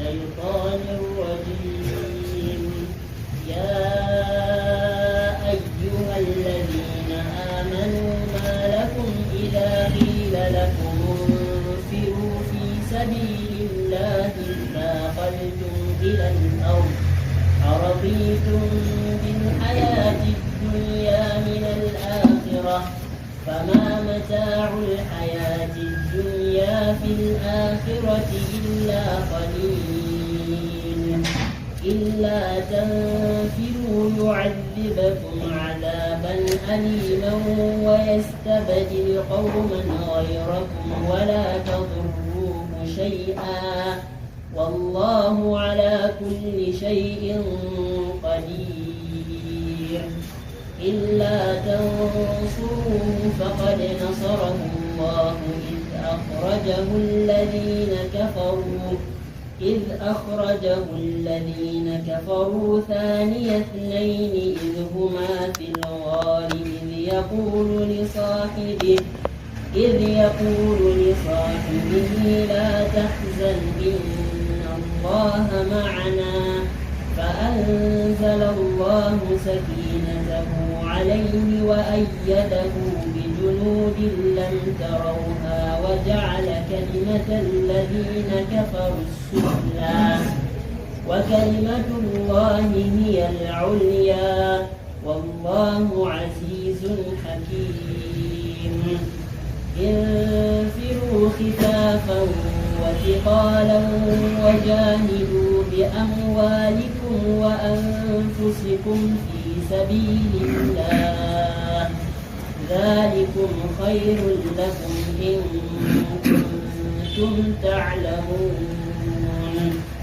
الشيطان الرجيم. يا أيها الذين آمنوا ما لكم إذا قيل لكم انفروا في سبيل الله اثاقلتم إلى الأرض أرضيتم بالحياة الدنيا من الآخرة فما متاع الحياة الدنيا في الآخرة إلا قليل. إلا تنفروا يعذبكم عذابا أليما ويستبدل قوما غيركم ولا تضروه شيئا والله على كل شيء قدير. إلا تنصروه فقد نصره الله إذ أخرجه الذين كفروا ثاني اثنين إذ هما في الغار إذ يقول لصاحبه لا تحزن إن الله معنا فأنزل الله سكينته عليه وأيده بجنود لم تروها وجعل كلمة الذين كفروا السفلى وكلمة الله هي العليا والله عزيز حكيم. انفروا خفافا وثقالا وجاهدوا بأموالكم وأنفسكم في سبيل الله ذلكم خير لكم إن كنتم تعلمون.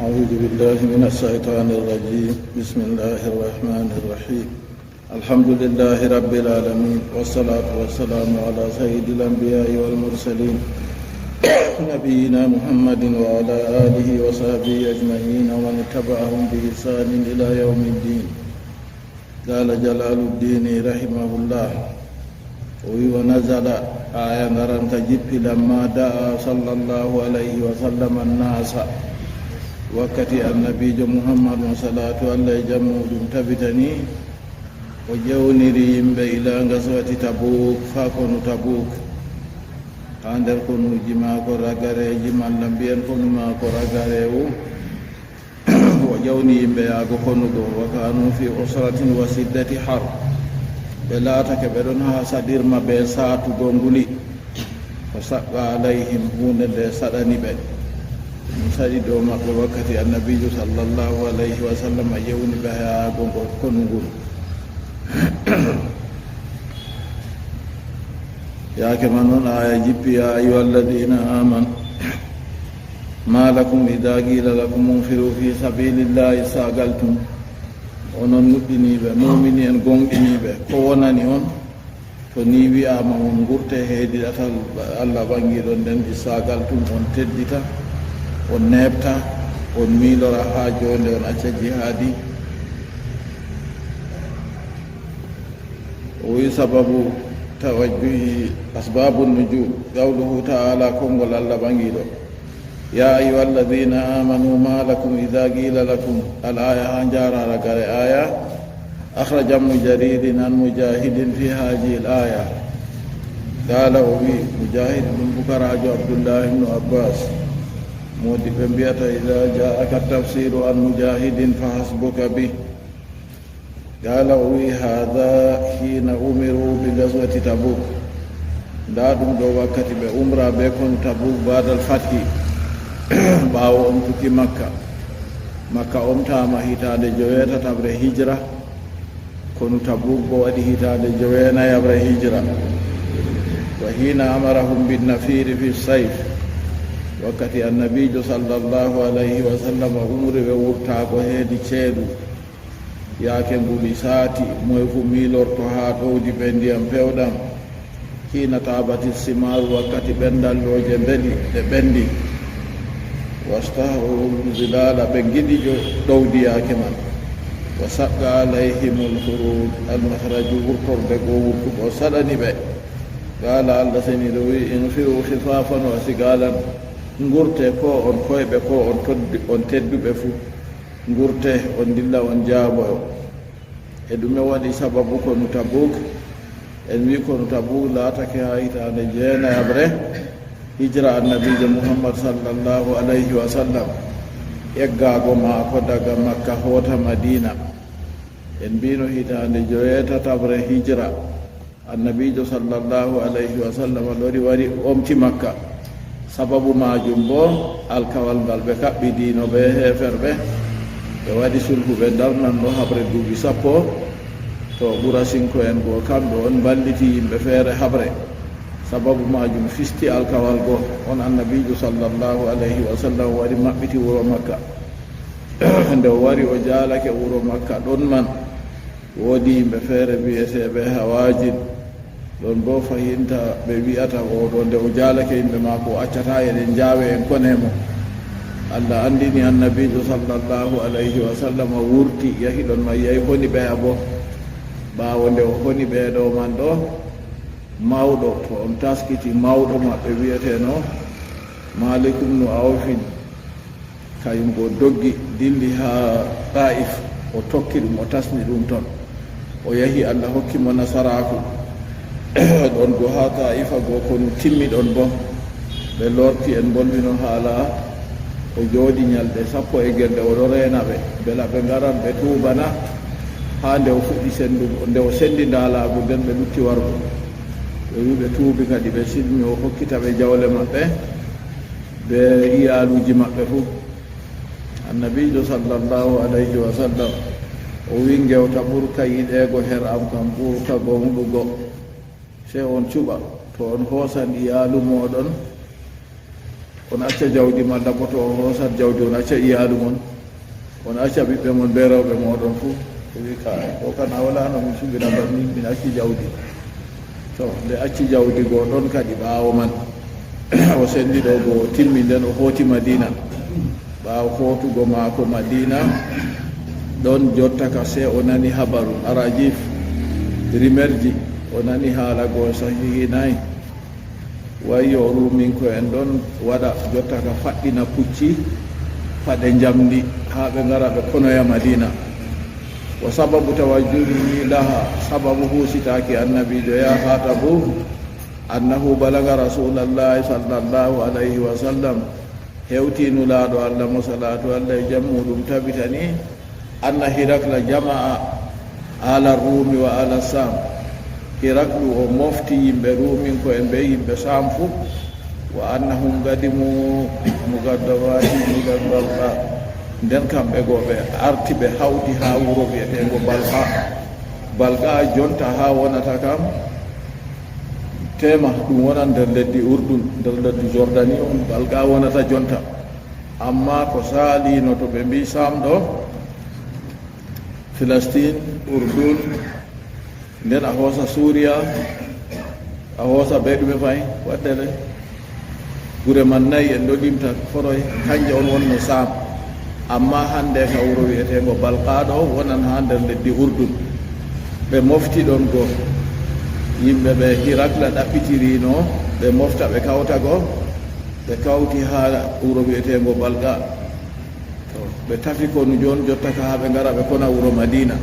أعوذ بالله من الشيطان الرجيم. بسم الله الرحمن الرحيم. الحمد لله رب العالمين والصلاة والسلام على سيد الأنبياء والمرسلين نبينا محمد وعلى آله وصحبه أجمعين ومن اتبعهم بإحسان إلى يوم الدين. قال جلال الدين رحمه الله ونزل آية نرن تجب لما دعا صلى الله عليه وسلم الناس وقت النبي محمد صلاة الله جمود تبتني وجوني إلى غزوة تبوك فكن تبوك kandar kunu jima ko ragare jima lambian kunu ma ko ragare o jawni yimɓe yaago konuɗo wa kanu fi usratin wa siddati har ɓe laatake ɓe ɗon ha saɗirma ɓe saatugo nguli ko saɓɓa alayhim hunde nde saɗani ɓe ɗum saɗi dow maɓɓe wakkati annabijo sallllahu alayhi wa sallam yewni ɓe yaago ngo konungol yaake man noon aya jippi ya ayuha alladina amanu ma lakum ida qila lakum unfiru fi sabilillahi sagaltum onon nuɗɗiniɓe mumini en gonɗiniɓe ko wonani on to ni wiyama on gurte heediɗatal allah ɓangiɗon nden sagaltum on teddita on nebta on miilora ha jonde on acca jihadi o wi sababu tawajjuhi asbabu nujum qawluhu ta'ala kongol allah ɓangiɗo ya ayuha alladina amanu ma lakum ida qila lakum al aya ha jarara gare aya akhraja ibnu jaririn an mujahidin fi hadhihi al aya qala o wi mujahid ɗum bukarajo abdullah ibnu abbas modi ɓe mbiyata ida jaaka tafsiru an mujahidin fa hasbuka bih قال وي هذا حين أمروا بغزوة تبوك دادم دو وقت بأمرا بكون تبوك بعد الفتح باو أمتك مكة أمتا ما هتاد جوية تبر هجرة كون تبوك بوادي هتاد جوية يبر هجرة وحين أمرهم بالنفير في الصيف وقت النبي صلى الله عليه وسلم أمر بورتاك وهدي تشيدو yaake nguli saati moye fu miilorto haa ɗowdi ɓe ndiyam pewɗam hiina taabati simaru wakkati ɓendallooje mbeli ɗe ɓendi wastahu zilala ɓe giɗijo ɗowdi yaake man wa saɓɓa alayhimul huruj almahraju wurtorde goo wurtugo saɗani ɓe qala allah seni ɗo wi infiru khifafan wa sigalan ngurte ko on koyɓe ko on tedduɓe fuu ngurte on dilla on jaaboyo e ɗume waɗi sababu ko nu Tabuk en wi ko nu Tabuk laatake ha hitande jeenayabre hijra annabijo Muhammad sallallahu alayhi wa sallam eggaago maako daga Makka hoota Madina en mbino hitande joyeetatabre hijra annabijo sallallahu alayhi wa sallam lori wari omti Makka sababu majum bo alkawal ngal ɓe kaɓɓidiino ɓe heeferɓe ɓe waɗi sulhu ɓe darnan ɗo habre duuɓi 10 to ɓura sinko en goo kamɓe on balliti yimɓe feere habre sababu majum fisti alkawal goo on annabijo sallallahu alayhi wa sallam wari maɓɓiti wuro Makka nde o wari o jaalake wuro Makka ɗon man woodi yimɓe feere wiyeteɓe Hawajin ɗon bo fahinta ɓe wiyata oɗo nde o jaalake yimɓe maako o accata eɗen jaawe en konemo Allah andini annabijo sallallahu alayhi wa sallam wurti yahi ɗon ma yahi honi ɓe abo ɓaawo nde o honi ɓeeɗo man ɗo mawɗo to on taskiti mawɗo maɓɓe wiyeteno Malikum no Awfin kayum go doggi dilli ha Taif o tokki ɗum o tasni ɗum ton o yahi Allah hokkimo nasaraku ɗon go ha Taifa go kono timmi ɗon bo ɓe lorti en bolwino haala o jooɗi ñalɗe 10 oɗo reena ɓe bela ɓe ngaran ɓe tuubana ha nde o fuɗɗi sendugo nde o sendi ndaalaagu nden ɓe lutti wargo ɓe wi ɓe tuubi kadi ɓe silmi o hokkita ɓe jawle maɓɓe ɓe iyaluuji maɓɓe fuu annabijo sallallahu alayhi wa sallam o wi ngewta ɓurka yiɗeego her am kam ɓurka gonɗugo se on cuɓa to on hoosan iyaalu mooɗon on acca jawdi malla bo to o hoosat jawdi on acca iyaalu mon on acca ɓiɓɓe mon be rewɓe mooɗon fuu o wi ka o kan a walano min suɓina banni min acci jawdi to nde acci jawdi goo ɗon kadi ɓaawo man o sendi ɗo go timmi nden o hooti Madina ɓaawo hootugo maako Madina ɗon jotta ka se o nani habaru arajif rimerji o nani haala goo sahihinayi wayi o ruminko en ɗon waɗa jotta ka faɗɗina pucci faɗe jamdi haa ɓe ngara ɓe konoya Madina wa sababu tawajjuhi laha sababu husitaki annabijo ya hatabu annahu balaga rasulallahi sallallahu alayhi wa sallam hewtinu laaɗo Allah mo salatu Allah e jammu ɗum tabitani anna hirakla jama'a ala rumi wa ala sam hiraklu o mofti yimɓe rumin ko en ɓe yimɓe sam fu wa annahum gadimu mugaddawati mugaddawa nden kamɓe goo ɓe arti ɓe hawti ha wuro wiyetego balka jonta ha wonata kam tema ɗum wona nder leddi Urdun nder leddi Jordani on balka wonata jonta amma ko saalino to ɓe mbi Sam ɗo Philistine Urdun nden a hoosa Suria a hoosa ɓe ɗume fayi waɗɗele gure man 4 en ɗo limta foroy kanje on wonno Sam amma hande ka wuro wiyetego balqaɗo wonan ha nder leddi Urdun ɓe mofti ɗon goo yimɓe ɓe Hirakla ɗaɓɓitirino ɓe mofta ɓe kawta goo ɓe kawti ha wuro wiyetego balqa to ɓe tafi konu joni jotta ka ha ɓe ngara ɓe kona wuro Madina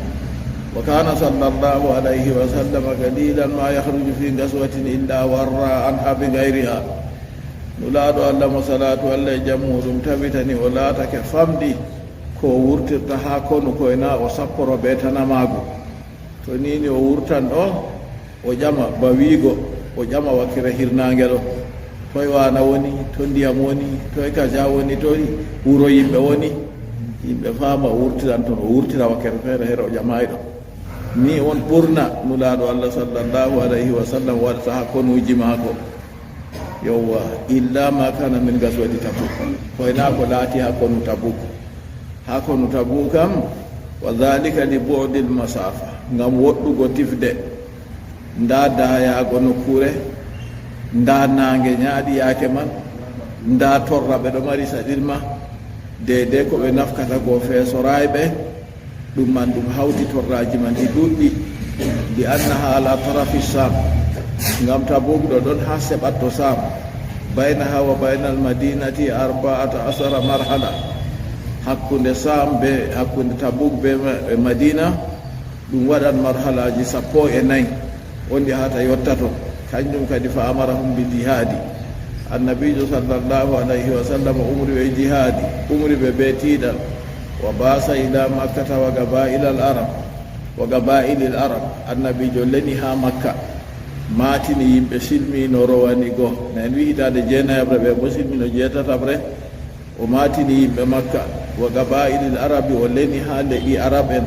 wa kana sallallahu alayhi wa sallam qalilan ma yahruju fi gaswatin illa warra anha bi gayriha nulaaɗo Allah mo salatu Allah e jammu ɗum tabitani o laatake famɗi ko wurtirta ha konu koyna o sapporo ɓe tanamago to nini o wurtan ɗo o ƴama bawigo o ƴama wakkire hirnange ɗo toye wana woni to ndiyam woni toye kaja woni to wuro yimɓe woni yimɓe faama o wurtiran toon o wurtira wakkere feere here o ƴamay ɗo ni on ɓurna nulaaɗo Allah sallallahu alayhi wa sallam waɗata ha konuji maako yowwa illa ma kana min gaswati Tabuk koyna ko laati ha konu Tabuk kam wa dhalika li bu'dil masafa ngam woɗɗugo tifde nda dayago nokkure nda nange ñaaɗi yaake man nda torra ɓe ɗo mari saɗirma dede ko ɓe nafkata go feesorayɓe ɗum man ɗum hawti torraji man ɗi ɗuɗɗi li annaha ala tarafi Sam ngam Tabuk ɗo ɗon ha seɓatto Sam baynaha wa bayna almadinati 14 marhala hakkunde Sam be hakkunde Tabuk be Madina ɗum waɗan marhalaji 14 wonde hata yottato kanjum kadi fa amarahum bil jihadi annabijo sallallahu alayhi wa sallam umri be jihadi umri be tiiɗal wa basa ila makkata wa gabail al arab annabijo leni ha makka matini yimɓe silmino rowani goo nen wi hitande jeenayabre ɓe bo silmino jeetatabre o matini yimɓe makka wa gabail al arabi o leni ha leƴƴi arab en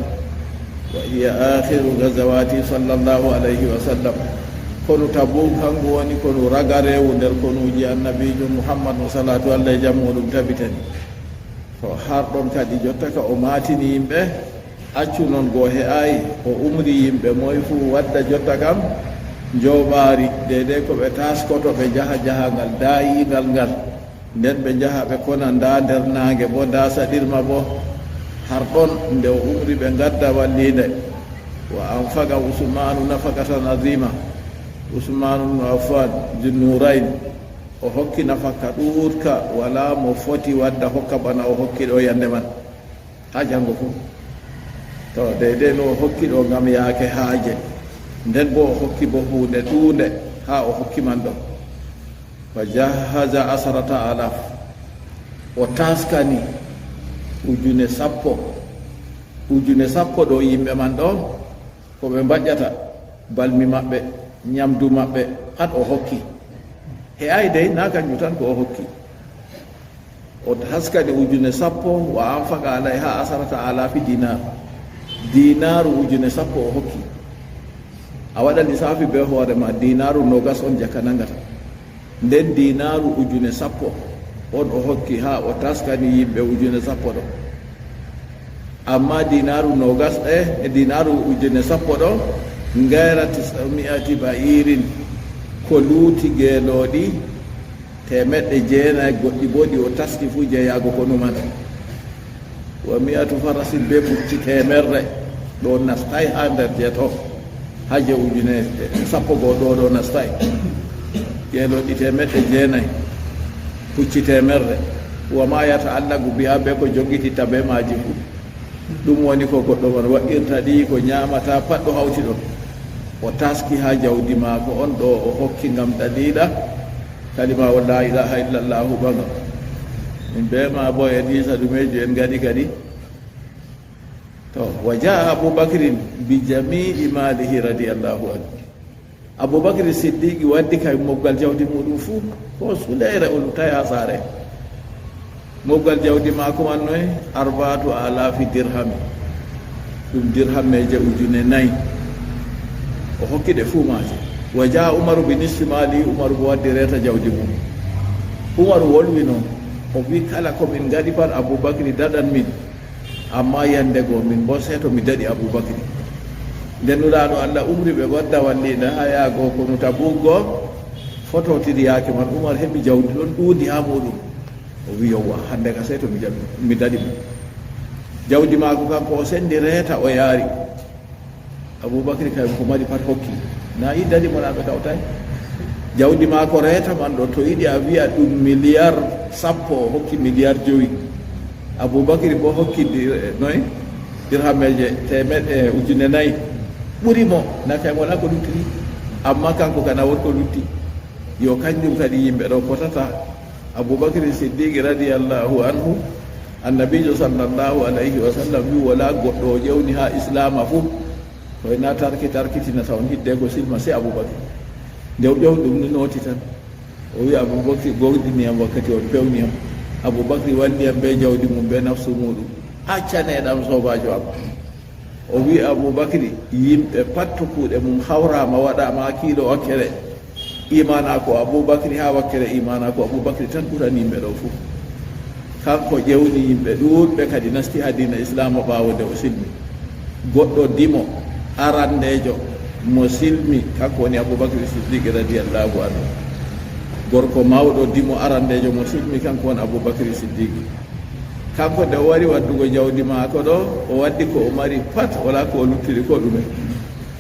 wa hiya akhiru gazawati sallallahu alayhi wa sallam kono Tabuk kanko woni kono ragarewu nder konuji annabijo muhammadu salatu allah e jam muɗum tabitani to harɗon kadi jotta ka o matini yimɓe accu noon goo he'ayi o umri yimɓe moye fuu wadda jotta kam jooɓaari dede ko ɓe taskoto ɓe jaha jahangal daayingal ngal nden ɓe jaha ɓe kona nda nder naange bo nda saɗirma bo har ɗon nde o umri ɓe gadda wallide wa an faga usmanu nafakatan azima usmanu bnu affan junnurain o hokki nafaka ɗuutka wala mo foti wadda hokka bana o hokki ɗo yande man ha janngo fuu to dede no o hokki ɗo ngam yaake haaje nden bo o hokki bo hunde ɗuunde ha o hokki man ɗo fa jahaza 10,000 o taskani 10,000 ɗo yimɓe man ɗo ko ɓe mbaƴƴata balmi maɓɓe ñamdu maɓɓe pat o hokki he ay dey na kanjum tan ko o hokki o taskani 10,000 wa anfaqa alayha 10,000 dinaru 10,000 o hokki a waɗa lissafi be hoorema dinaru nogas on jaka nangata nden dinaru 10,000 on o hokki ha o taskani yimɓe 10,000 ɗo amma dinaru nogas e dinaru 10,000 ɗo gayrati 100 ba'irin ko luuti geelooɗi 900 goɗɗi boɗi o taski fuu jeeyago ko numan wa 100 farasin be pucci 100 ɗo nastay ha nder jeeto ha je 10,000 ɗo nastay geelooɗi 900 pucci 100 wama yata'allagu biha be ko jogititta be maji fuu ɗum woni ko goɗɗo man waɗirta ɗi ko ñamata pat ɗo hawti ɗon o taski ha jawdi maako on ɗo o hokki ngam dalila kalima wa la ilaha illallahu baga min bema bo en isa ɗumeji en gaɗi kadi to wa jaa aboubacrin bi jamii malihi radiallahu anhu aboubacry siddiqi waddi kay moggal jawdi muɗum fuu ko suleyre o lutay ha saare moggal jawdi maako man noye 4,000 dirhami ɗum dirhameje 4,000 o hokkiɗe fuu maaje wa jaa umaru bi nisfi mali umaru bo waddi reeta jawdi mum umaru wolwi noon o wi kala komin gaɗi pat aboubacry daɗan min amma yande goo min bo seeto mi daɗi aboubacry ndennuɗaɗo allah umri ɓe wadda walliɗa ha yaago kono Tabuk goo fototiri yaake man umar heɓi jawdi ɗon ɗuundi ha muɗum o wi yowa hande ka seeto mi daɗi mo jawdi maako kanko o sendi reeta o yaari aboubacry kay ko mari pat hokki na i daɗi mo naɓe kawtay jawdi maako reeta man ɗo to yiɗi a wiya ɗum milliard 10 o hokki milliard 5 aboubacry bo hokki noy dirhameje 1,000 ɓuri mo nakay wona ko luttiri amma kanko kana won ko lutti yo kanjum kadi yimɓe ɗo potata aboubacry siddiqi radiallahu anhu annabijo sallallahu alayhi wa sallam wi wala goɗɗo o ƴewni ha islama fuu koyna tarkitina taw hidde ko silma se aboubacry nde o ƴew ɗum ni nooti tan o wi aboubacry gowɗiniyam wakkati on pewniyam aboubacry walliyam be jawdi mum be nafsu muɗum accaneɗam sobajo am o wi aboubacry yimɓe patto kuuɗe mum hawrama waɗama kiilo wakkere imana ko aboubacry ha wakkere imana ko aboubacry tan ɓurani yimɓe ɗo fuu kanko ƴewni yimɓe ɗuuɗɓe kadi nasti ha dina islama ɓawo nde o silmi goɗɗo dimo arandejo mo silmi kanko woni aboubacry siddiqi radiallahu anhu gorko mawɗo dimo arandejo mo silmi kanko woni aboubacry siddiqi kanko nde o wari waddugo jawdi maako ɗo o waddi ko o mari pat wala ko o luttiri ko ɗume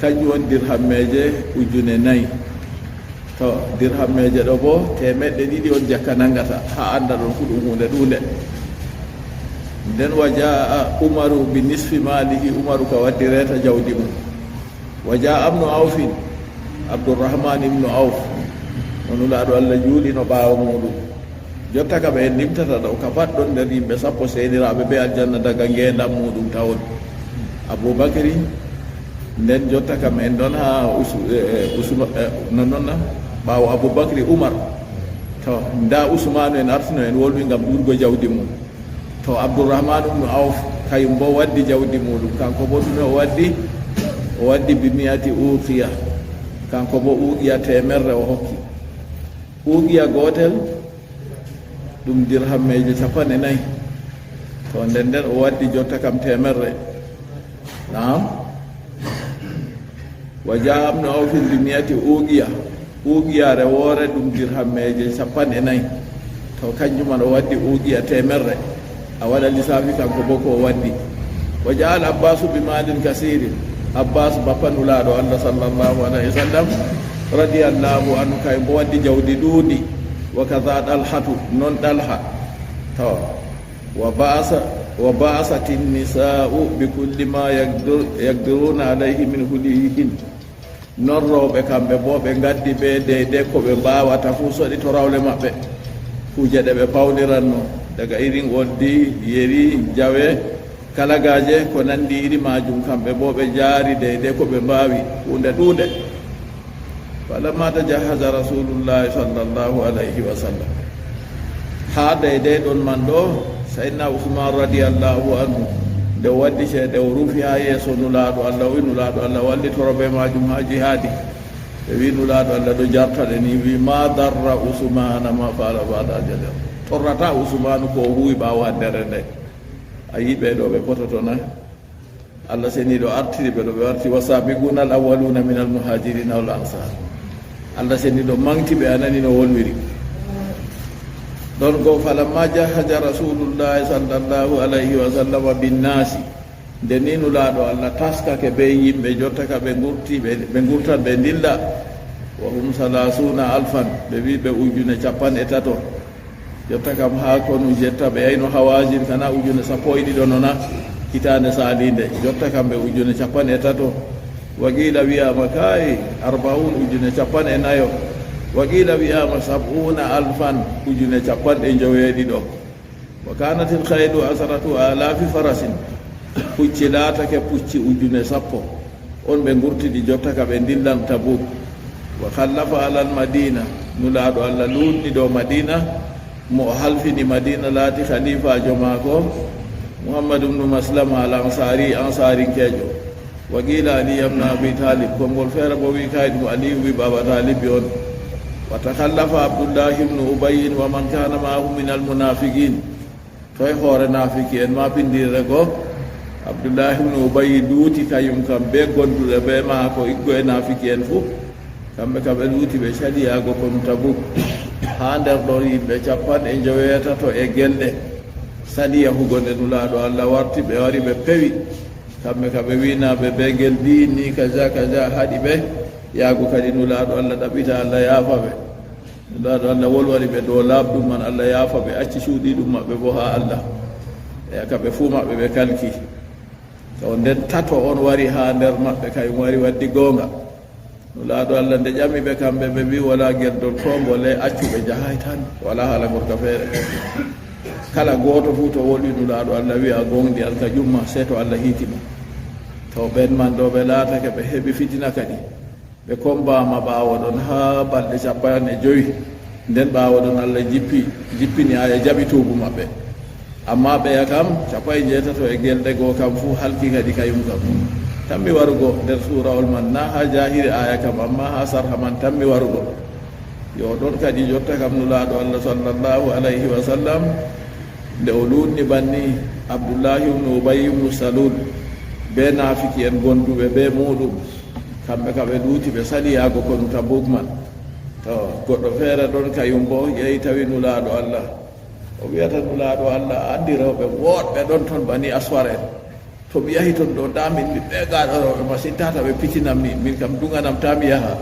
kanjum woni dirhammeje 4,000 to dirhammeje ɗo bo temeɗɗe ɗiɗi on jakka nangata ha anda ɗon ko ɗum hunde ɗunde. nden wa jaa umaru bi nisfi malihi, umaru ka waddi reta jawdi mum. wa jaa ibnu awfin, abdourahman ibnu awf o nulaaɗo allah juuli no ɓaawa muɗum. jotta ka ɓe en limtata ɗo ka pat ɗon nder yimɓe 10 seeɗiraaɓe ɓe aljanna daga ngeendam muɗum tawon. aboubacry, nden jotta kam en ɗon ha nonnonna ɓaawo aboubacry oumar, to nda ousmane en artino en wolwi ngam ɗurgo jawdi mum. to abdourahman ibnu awf kayum bo waddi jawdi muɗum, kanko bo ɗume o waddi bi miyati uqiya, kanko bo uqiya temerre o hokki. uqiya gotel ɗum dirhammeje 4. to nden o waddi jotta kam temerre. naam. wa jaa ibnu awfin bi miyati uqiya, uqiyare woore ɗum dirhammeje 4. to kanjuman o waddi uqiya temerre. a waɗa lissafi kanko bo ko waddi. wa jaa al abbasu bi malin kasirin, abbas bappanulaaɗo allah sallllahu alayhi wa sallam radiyallahu anhu kay bo waddi jawdi ɗuuɗi. wa kada ɗalhatu, non ɗalha. to wa ba'asat nisa'u bi kulli ma yaqdiruna alayhi min hulihin, non rewɓe kamɓe bo ɓe gaddi ɓe deyde ko ɓe mbawata fu soɗi to rawle maɓɓe, kuje ɗe ɓe pawniranno daga irin oldi, yeri, jawe, kalagaje ko nandi iri majum, kamɓe bo ɓe jaari deyde ko ɓe mbawi hunde ɗuuɗe. falamma tajahaza rasulullahi sallllahu alayhi wa sallam, ha deyde ɗon man ɗo sayyidina usman radiyallahu anhu nde waddi ceeɗe o rufi ha yeeso nulaaɗo allah, o wi nulaaɗo allah wallitoroɓe majum ha jihaadi. ɓe wi nulaaɗo allah ɗo jartaɗe ni, wi ma darra usmana ma fala bada jadel, torrata usmanu ko huwi ɓaawo haddere nde. a yi ɓeɗo ɓe pototona allah seniɗo artiri ɓeɗo ɓe warti wasabiquna al awwaluna min al muhajirina wal ansar. allah seniɗo manti ɓe anani no wolwiri ɗon go. falamma jahaja rasulullahi sallllahu alayhi wa sallama binnasi, nde ni nulaaɗo allah taskake be yimɓe jotta ka ɓe gurtan ɓe dilla. wa hum 30,000, ɓe wi ɓe 13 jotta kam ha konu jetta ɓe yayno hawajin kana 12 nona hitande salinde, jotta kam ɓe 13. waqila wiyama kay 40 14. waqila wiyama 70,000 50,000 wa kanat al khaylu 10,000 farasin, pucci laatake pucci 10,000 on ɓe gurtidi jotta ka ɓe dillan Tabuk. wa khallafa ala al madina, nulaaɗo allah luutni ɗo madina, mo halfini madina laati khalifajo maako muhammadu ibnu maslama al ansarinkejo. wa qila ali ibn abi talib, konngol feere bo wi kay ɗum aliyu wi baba talibi on. wa takhallafa abdullahi ibnu ubayyin wa man kana maahu min al munafiqin, toye hoore nafiki en ma pindirre go abdullahi ibnu ubayyi luuti kayum kam be gonduɗe be maako iggo e nafiki en fuu, kamɓe kam ɓe luuti ɓe caɗiyago kono Tabuk. ha nder ɗon yimɓe 50 e gelɗe saɗi yahugo nde nulaaɗo allah warti, ɓe wari ɓe pewi, kamɓe ka ɓe winaɓe be gel ndi ni kaja haɗi ɓe yaago kadi nulaaɗo allah ɗaɓɓita allah yaafaɓe. nulaaɗo allah wolwari ɓe dow laaɓɗum man, allah yaafa ɓe, acci cuuɗi ɗum maɓɓe bo ha allah, e kamɓe fuu maɓɓe ɓe kalki. to nden 3 on wari ha nder maɓɓe kayum wari waddi goonga. nulaaɗo allah nde ƴami ɓe kamɓe ɓe mbi wala geldol tongole accuɓe jahay tan, wala haala gorka feere. kala gooto fuu to wolwi nulaaɗo allah wiya gonɗi an ka ƴumma se to allah hiitima. to ɓen man ɗo ɓe laatake ɓe heɓi fitina kadi, ɓe kombama ɓaawo ɗon ha balɗe 5, nden ɓaawo ɗon allah jippini aya jaɓi tuubu maɓɓe. amma ɓeya kam 6 e gelɗe goo kam fuu halki kadi kayum kam tammi warugo nder surawol man, na ha jahiri aya kam amma ha sarha man tammi warugo. yo ɗon kadi jotta kam nulaaɗo allah sallllahu alayhi wa sallam nde o luutni banni abdoullahi ibnu ubayy ibnu salul be naafiki en gonduɓe be muɗum, kamɓe ka ɓe luuti ɓe saliyago kono Tabuk man. to goɗɗo feere ɗon kayum bo yehi tawi nulaaɗo allah, o wiyata nulaaɗo allah andi rewɓe woɗɓe ɗon toon bani aswar en, to mi yahi toon ɗo damin mi ɓe gaɗo rewɓe masin, tata ɓe pitinam min kam duganam ta mi yaha.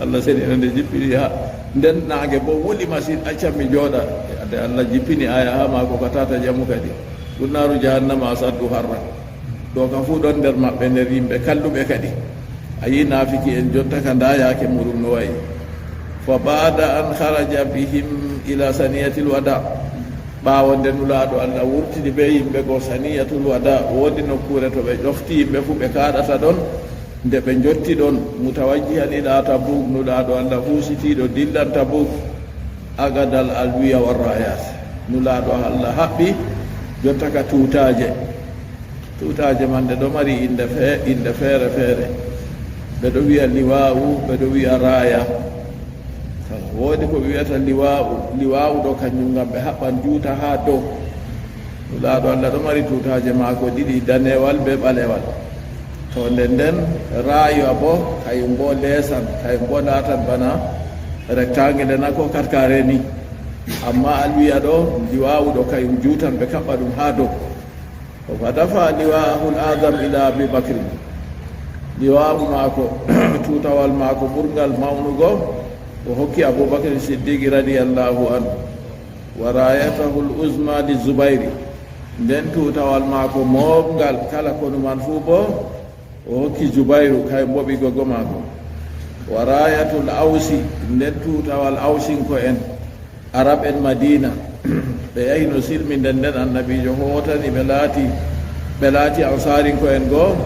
Allah seni nde jippini ha nden naage bo woli masin accam mi jooɗa ade Allah jippini aya ha ma ko tata jamu kadi ɗum naaru jahannama saddu harra ɗo kam fuu ɗon nder maɓɓe nder yimɓe kalluɓe kadi a yi naafiki en jotta ka ndayake muɗum no wayi fa bada an haraja bihim ila saniyatil wada ɓaawo nde nulaaɗo Allah wurtini ɓe yimɓe go saniyatul wada woodi nokkure to ɓe ƴofti yimɓe fuu ɓe kaaɗata ɗon nde ɓe jotti ɗon mutawajjihan ila Tabuk nulaaɗo Allah huusitiiɗo dillan Tabuk agadal alwiya warrayat nulaaɗo Allah haɓɓi jotta ka tuutaaje man ɗe ɗo mari inde feere feere ɓeɗo wiya liwa'u ɓeɗo wiya raya woodi ko ɓe wiyata liwa'u ɗo kañum ngam ɓe haɓɓan juuta ha dow nulaaɗo Allah ɗo mari tuutaje maako ɗiɗi danewal be ɓalewal to nden rayuwa bo kayum bo leesan kayum bo laatan bana rectangle na ko karkare ni amma alwiya ɗo liwa'u ɗo kayum juutan ɓe kaɓɓa ɗum ha dow o fa dafa liwa'ahu al-azam ila Abi Bakrin liwa'u maako tuutawal maako ɓurgal mawnugo o hokki Abubakar Siddiq radiyallahu anhu wa rayatahu al-uzma li Zubayri nden tuutawal maako moobngal kala kono man fuu bo o hokki Zubayru kay mboɓi gogo maako wa rayatul awsi nden tuutawal awsinko en arab en Madina ɓe yahi no silmi nden annabijo hootani ɓe laati ansarinko en goo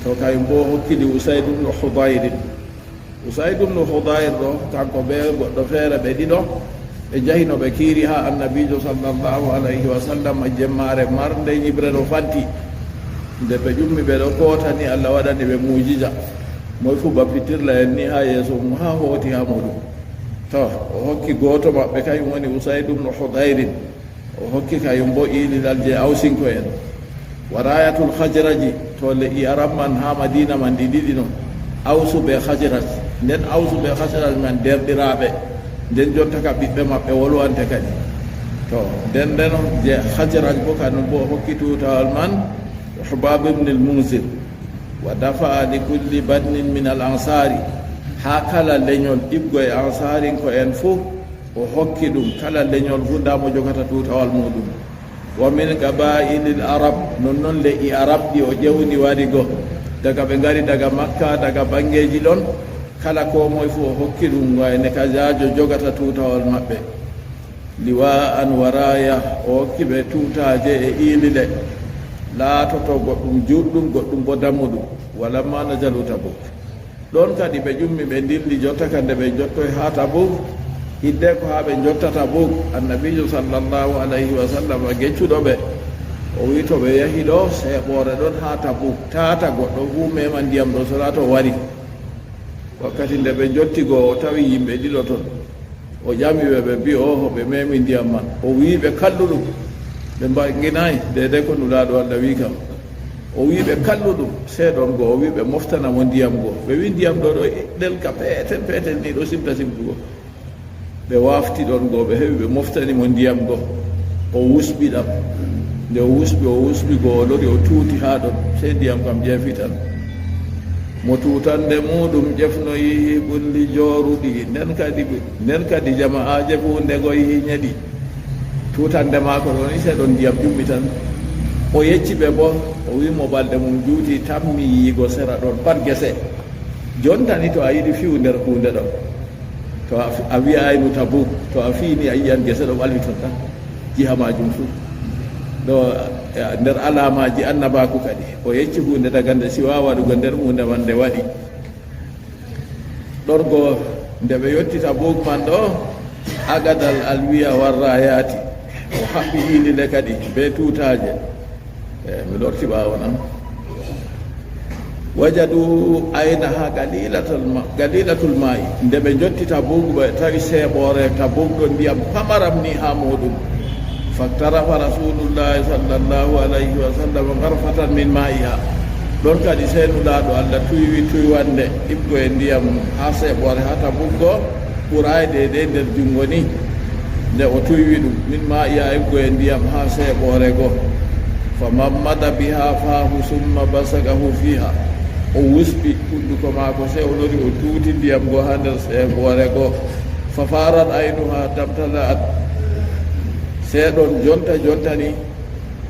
to kayum bo hokkidi Usayd ibn Hudayr ɗo kanko ɓe goɗɗo feere ɓe ɗiɗo ɓe jahino ɓe kiiri ha annabijo sallallahu alayhi wa sallam jemmare marde ñibre ɗo fanti nde ɓe ƴummi ɓe ɗo kootani Allah waɗani ɓe mujiza moy fu bappitirla en ni ha yeeso mum ha hooti ha muɗum to o hokki gooto maɓɓe kañum woni Usayd ibn Hudayr o hokki kayum bo ililal je awsinko en warayatul khajraji to le i arab man ha Madina man ɗi ɗiɗi no awsu ɓe khajraj nden awsu ɓe khajraj man derɗiraɓe nden jonta ka ɓiɓɓe maɓɓe wolwante kadi to nden je khajraj bo kanum bo hokki tutawal man Hubab ibn al-Munzir wa dafa li kulli badnin min al-ansari ha kala leñol ɗiggo e ansarin ko en fof o hokki ɗum kala leñol fu nda mo jogata tutawal muɗum wa min qabailil arab non le i arab ɗi o ƴewni wari go daga ɓe ngari daga Makka daga bangeji ɗon kala ko moye fu o hokki ɗum wayne kajajo jogata tutawal maɓɓe liwa an waraya o hokki ɓe tutaje e ilile laatoto goɗɗum juɗɗum goɗɗum bo dammuɗum walamma najalu Tabuk ɗon kadi ɓe ƴummi ɓe dilli jotta kande ɓe jottoy ha Tabuk hidde ko ha ɓe jotta Tabuk annabijo sallallahu alayhi wa sallam geccuɗo ɓe o wi to ɓe yahi ɗo seeɓore ɗon ha Tabuk tata goɗɗo fu mema ndiyam ɗo sona to wari wakkati nde ɓe jottigo o tawi yimɓe ɗiɗo ton o ƴamiɓe ɓe mbi oho ɓe memi ndiyam man o wi ɓe kalluɗum ɓe mbaginayi dede ko nulaaɗo Allah wi kam o wi ɓe kalluɗum seeɗon go o wi ɓe moftanamo ndiyam go ɓe wi ndiyam ɗo ɗo ɗelka peetel ni ɗo simta simtugo ɓe wafti ɗon go ɓe heewi ɓe moftanimo ndiyam go o wusɓi ɗam nde o wusɓi go o lori o tuuti ha ɗon sey ndiyam kam jeefitan mo tutande muɗum ƴefnoyi ɓulli jooruɗi nden kadi jama'aje fu ndegoyi ñeɗi tutande maako ɗon seeɗon ndiyam ƴummi tan o yecci ɓe bo o wimo balɗe mum juuti tammi yiigo sera ɗon pat gese jontani to a yiɗi fiw nder hunde ɗon to a wiyayno Tabuk to a fiini a yiyan gese ɗo ɓalwi ton tan jiha majum fu ɗo nder alamaji annabaku kadi o yecci hunde daga nde siwa waɗugo nder hunde man nde waɗi ɗon go nde ɓe yetti Tabuk man ɗo agadal alwiya warrayati o haɓɓi hiilile kadi be tutaje mi lorti ɓawo nan wajadu aynaha galilatul ma'i nde ɓe jotti Tabuk ɓe tawi seeɓore Tabuk ɗo ndiyam pamaram ni ha muɗum faktarafa rasulullahi sallallahu alayhi wa sallam garfatan min ma'iha ɗon kadi seenulaɗo Allah tuywande ɗibgo e ndiyam ha seeɓore ha Tabuk go ɓurayde de nder jungo ni nde o tuywi ɗum min ma'iha ibgo e ndiyam ha seeɓore go fa mammada biha fahu summa basagahu fiha o wusɓi hunduko maako sewnori o tuuti ndiyam go ha nder seeboore go fa farat aynuha tamtala at seeɗon jonta ni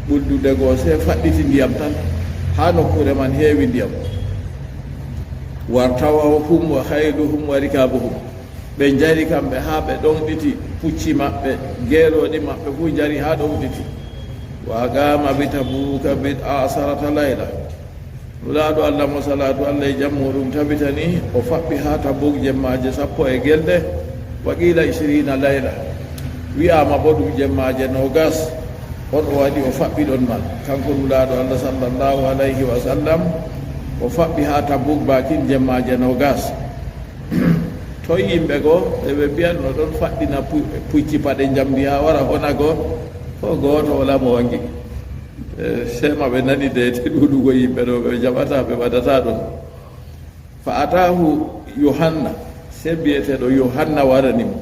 ɓuldude goo se faɗɗiti ndiyam tan ha nokkure man heewi ndiyam wartawahum wa hayluhum wa rikabuhum ɓe jari kamɓe ha ɓe ɗonɗiti pucci maɓɓe geeroɗi maɓɓe fuu jari ha ɗonɗiti wa qama bi tabuka bid asarata layla nulaaɗo allah mo salatu allah e jam muɗum tabitani o faɓɓi ha tabuk jemmaje 10 wa qila 20 layla wiyama bo ɗum jemmaje 20 on o waɗi o faɓɓi ɗon man kanko nulaaɗo allah sallllahu alayhi wa sallam o faɓɓi ha tabuk bakin jemmaje 20 to yimɓe goo eɓe mbiyan no ɗon faɗɗina pucci paɗe jamdi ha wara hona goo fo gooto wala mo wangi sema ɓe nani deete ɗuɗugo yimɓe ɗo ɓe jaɓata ɓe waɗata ɗum fa atahu yohanna se biyeteɗo yohanna waranimo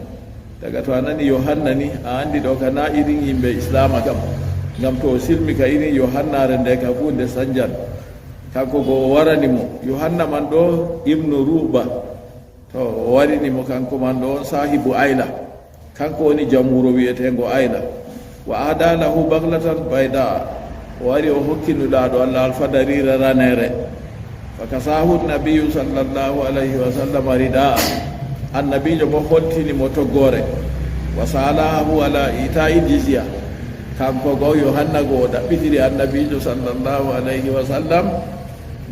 daga to a nani yohanna ni a andi ɗo ka na irin yimɓe islama kam ngam to o silmi ka irin johannare nde ka fu nde sanjan kanko go o waranimo yohanna man ɗo ibnu ruba to o warinimo kanko man ɗo on sahibu ayla kanko woni jamwuro wiyetengo ayla wa adalahu baglatan bayda o wari o hokkinuɗaɗo allah alfadarira ranere fa kasahu nabiyu sallllahu alayhi wa sallam ridaa annabijo mo holtinimo toggore wa salahahu ala itai jizya kanko go yohanna go o ɗaɓɓitiri annabijo sallllahu alayhi wa sallam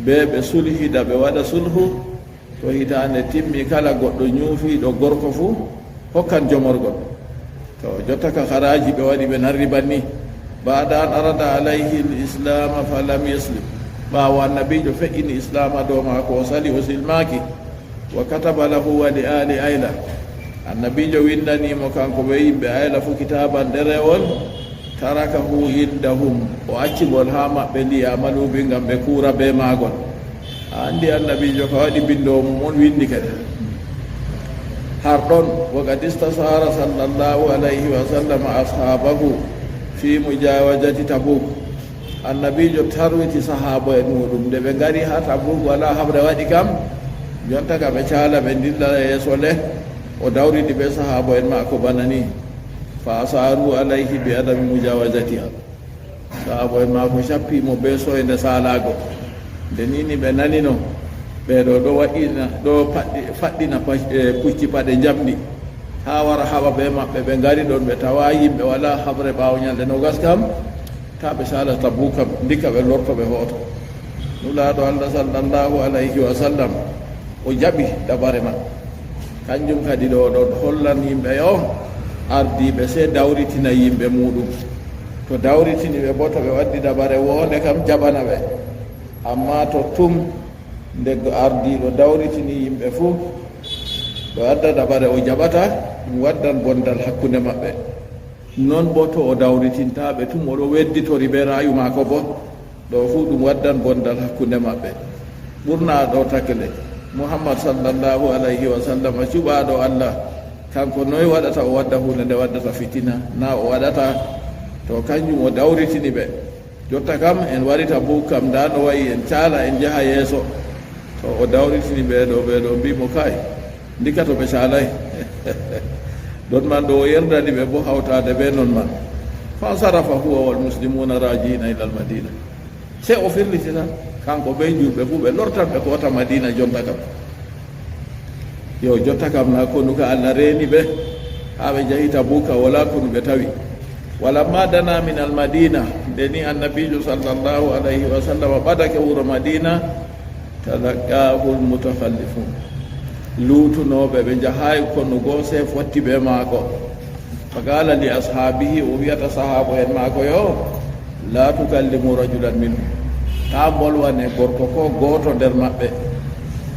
ɓe sulhida ɓe waɗa sulhu to hitande timmi kala goɗɗo ñuufiɗo gorko fuu hokkan jomorgol to jotta ka haraji ɓe waɗi ɓe narri banni baada an arada alayhi l'islama fa lam yuslim ɓawo annabijo feƴƴini islama dow maako o sali o silmaki wa kataba lahu wa li ali ayla annabijo windanimo kanko ɓe yimɓe ayla fu kitaban ɗerewol tarakahu indahum o accigol ha maɓɓe ndi amalubi ngam ɓe kuura be maagol a andi annabijo ka waɗi bindowo mum on windi kadi har ɗon wakad istasara sallllahu alayhi wa sallam ashabahu fi mujawajati tabuk annabijo tarwiti sahaba en muɗum nde ɓe ngari ha tabuk wala habre waɗi kam jonta ka ɓe caala ɓe dilla yeeso le o dawriɗi ɓe sahaba en maako bana ni fa asaru alayhi bi adami mujawajatiha sahaba en maako cappimo be soyde salago nde nini ɓe nanino ɓeɗo ɗo waɗina ɗo faɗɗina pucci paɗe jamɗi ha wara haɓa ɓe maɓɓe ɓe ngari ɗon ɓe tawa yimɓe wala habre ɓawo ñalɗe nogas kam ta ɓe sala tabu kam ndika ɓe lorto ɓe hooto nulaaɗo allah sallllahu alayhi wa sallam o jaɓi dabare man kanjum kadi ɗo ɗon hollan yimɓe yo ardiɓe se dawritina yimɓe muɗum to dawritini ɓe bo to ɓe waddi dabare wonde kam jaɓana ɓe amma to tum ndeggo ardiɗo dawritini yimɓe fuu ɗo adda dabare o jaɓata ɗum waddan bondal hakkunde maɓɓe non bo to o dawritintaɓe tum oɗo wedditori ɓe rayu maako bo ɗo fuu ɗum waddan bondal hakkunde maɓɓe ɓurna ɗo takle muhammad sallllahu alayhi wa sallam cuɓaɗo allah kanko noy waɗata o wadda hunde nde waddata fitina na o waɗata to kanjum o dawritini ɓe jotta kam en warita buk kam nda no wayi en caala en jaha yeeso to o dawritini ɓeɗo mbimo kay ndika to ɓe caalay ɗon man ɗo o yerdani ɓe bo hawtade ɓe non man fa sarafa huwa wal muslimuna rajiina ila al madina se o firliti tan kanko ɓe julɓe fuu ɓe lortan ɓe kota madina jonta kam yo jotta kam na konu ka allah reeni ɓe ha ɓe jahita buka wala konu ɓe tawi walamma dana min al madina nde ni annabijo sallllahu alayhi wa sallam ɓadake wuro madina talaqahu l mutakhallifun luutunoɓe ɓe jahayi kono goo se fotti ɓe maako fa qala li ashabihi o wiyata sahaba en maako yo la tukallimu rajulan minhum ta bolwane gorko ko gooto nder maɓɓe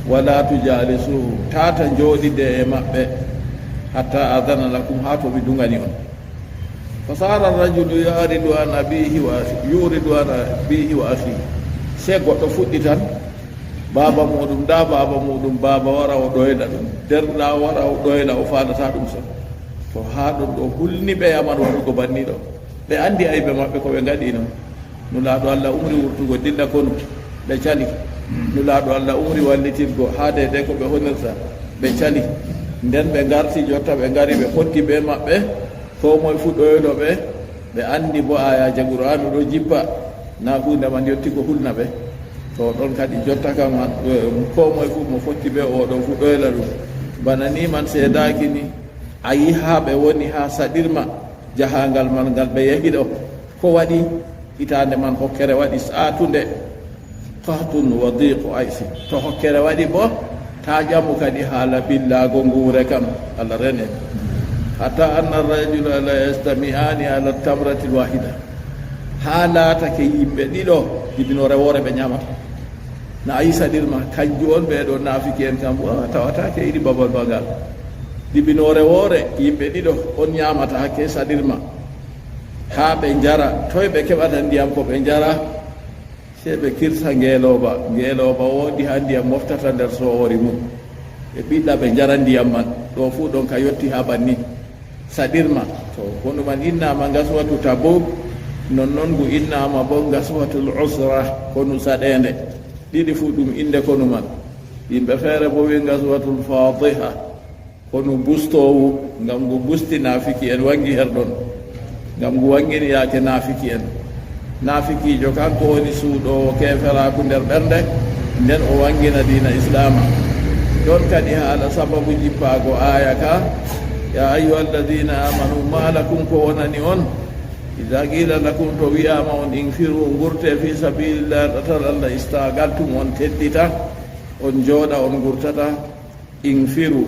wala tujalisuhu tata jooɗide e maɓɓe hatta adana lakum ha to ɓe dugani on fa sara rajulu yuridu an abihi wa akhihi se goɗɗo fuɗɗi tan baba muɗum da baba muɗum baba wara o ɗoyla ɗum derɗa wara o ɗoyla o fadata ɗum so to ha ɗum ɗo hulni ɓe yaman waɗugo banni ɗo ɓe andi aybe maɓɓe ko ɓe gaɗino nulaaɗo allah umri wurtugo dilla konu ɓe cali nulaaɗo allah umri wallitirgo haade de ko ɓe honirta ɓe cali nden ɓe garti jotta ɓe ngari ɓe fotti ɓe maɓɓe ko moye fu ɗoyno ɓe ɓe anndi bo ayaji qur'anu ɗo jippa na hunde man yetti ko hulna ɓe to ɗon kadi jotta kam ko moye fu mo fotti ɓe oɗon fu ɗoyla ɗum bana ni man seedaki ni a yi ha ɓe woni ha saɗirma jahangal man ngal ɓe yehi ɗo ko waɗi hitande man hokkere waɗi satunde qahtun wa diqu aysi to hokkere waɗi bo ta ƴamu kadi haala billago nguure kam allah rene hatta anna rajula la yastami'ani ala tamrati lwahida ha laatake yimɓe ɗiɗo dibinore woore ɓe ñamata na a yi saɗirma kanju on ɓeeɗo naafiki en kam tawatake iɗi babal bagal dibinore woore yimɓe ɗiɗo on ñamata hakke saɗirma ha ɓe jara toye ɓe keɓata ndiyam ko ɓe jara se ɓe kirsa ngeelooba woodi ha ndiyam moftata nder sowori mum ɓe ɓiɗɗa ɓe jara ndiyam man ɗo fuu ɗon ka yetti ha banni saɗirma to hono man innama gaswatu tabuk nonnoon ngu innama bo gaswatul usra konu saɗende ɗiɗi fuu ɗum inde konu man yimɓe feere bo wi gaswatul fadiha konu bustowu ngam ngu busti naafiki en wangi her ɗon ngam ngu wangini yaake naafiki en naafikiijo kanko woni suuɗowo keeferaku nder ɓernde nden o wangina diina islama ɗon kadi haala sababu jippaago aya ka ya ayuha alladina amanu ma lakum ko wonani on ida qila lakum to wiyama on infiru gurte fi sabilillah ɗatal allah istagaltum on teddita on jooɗa on gurtata infiru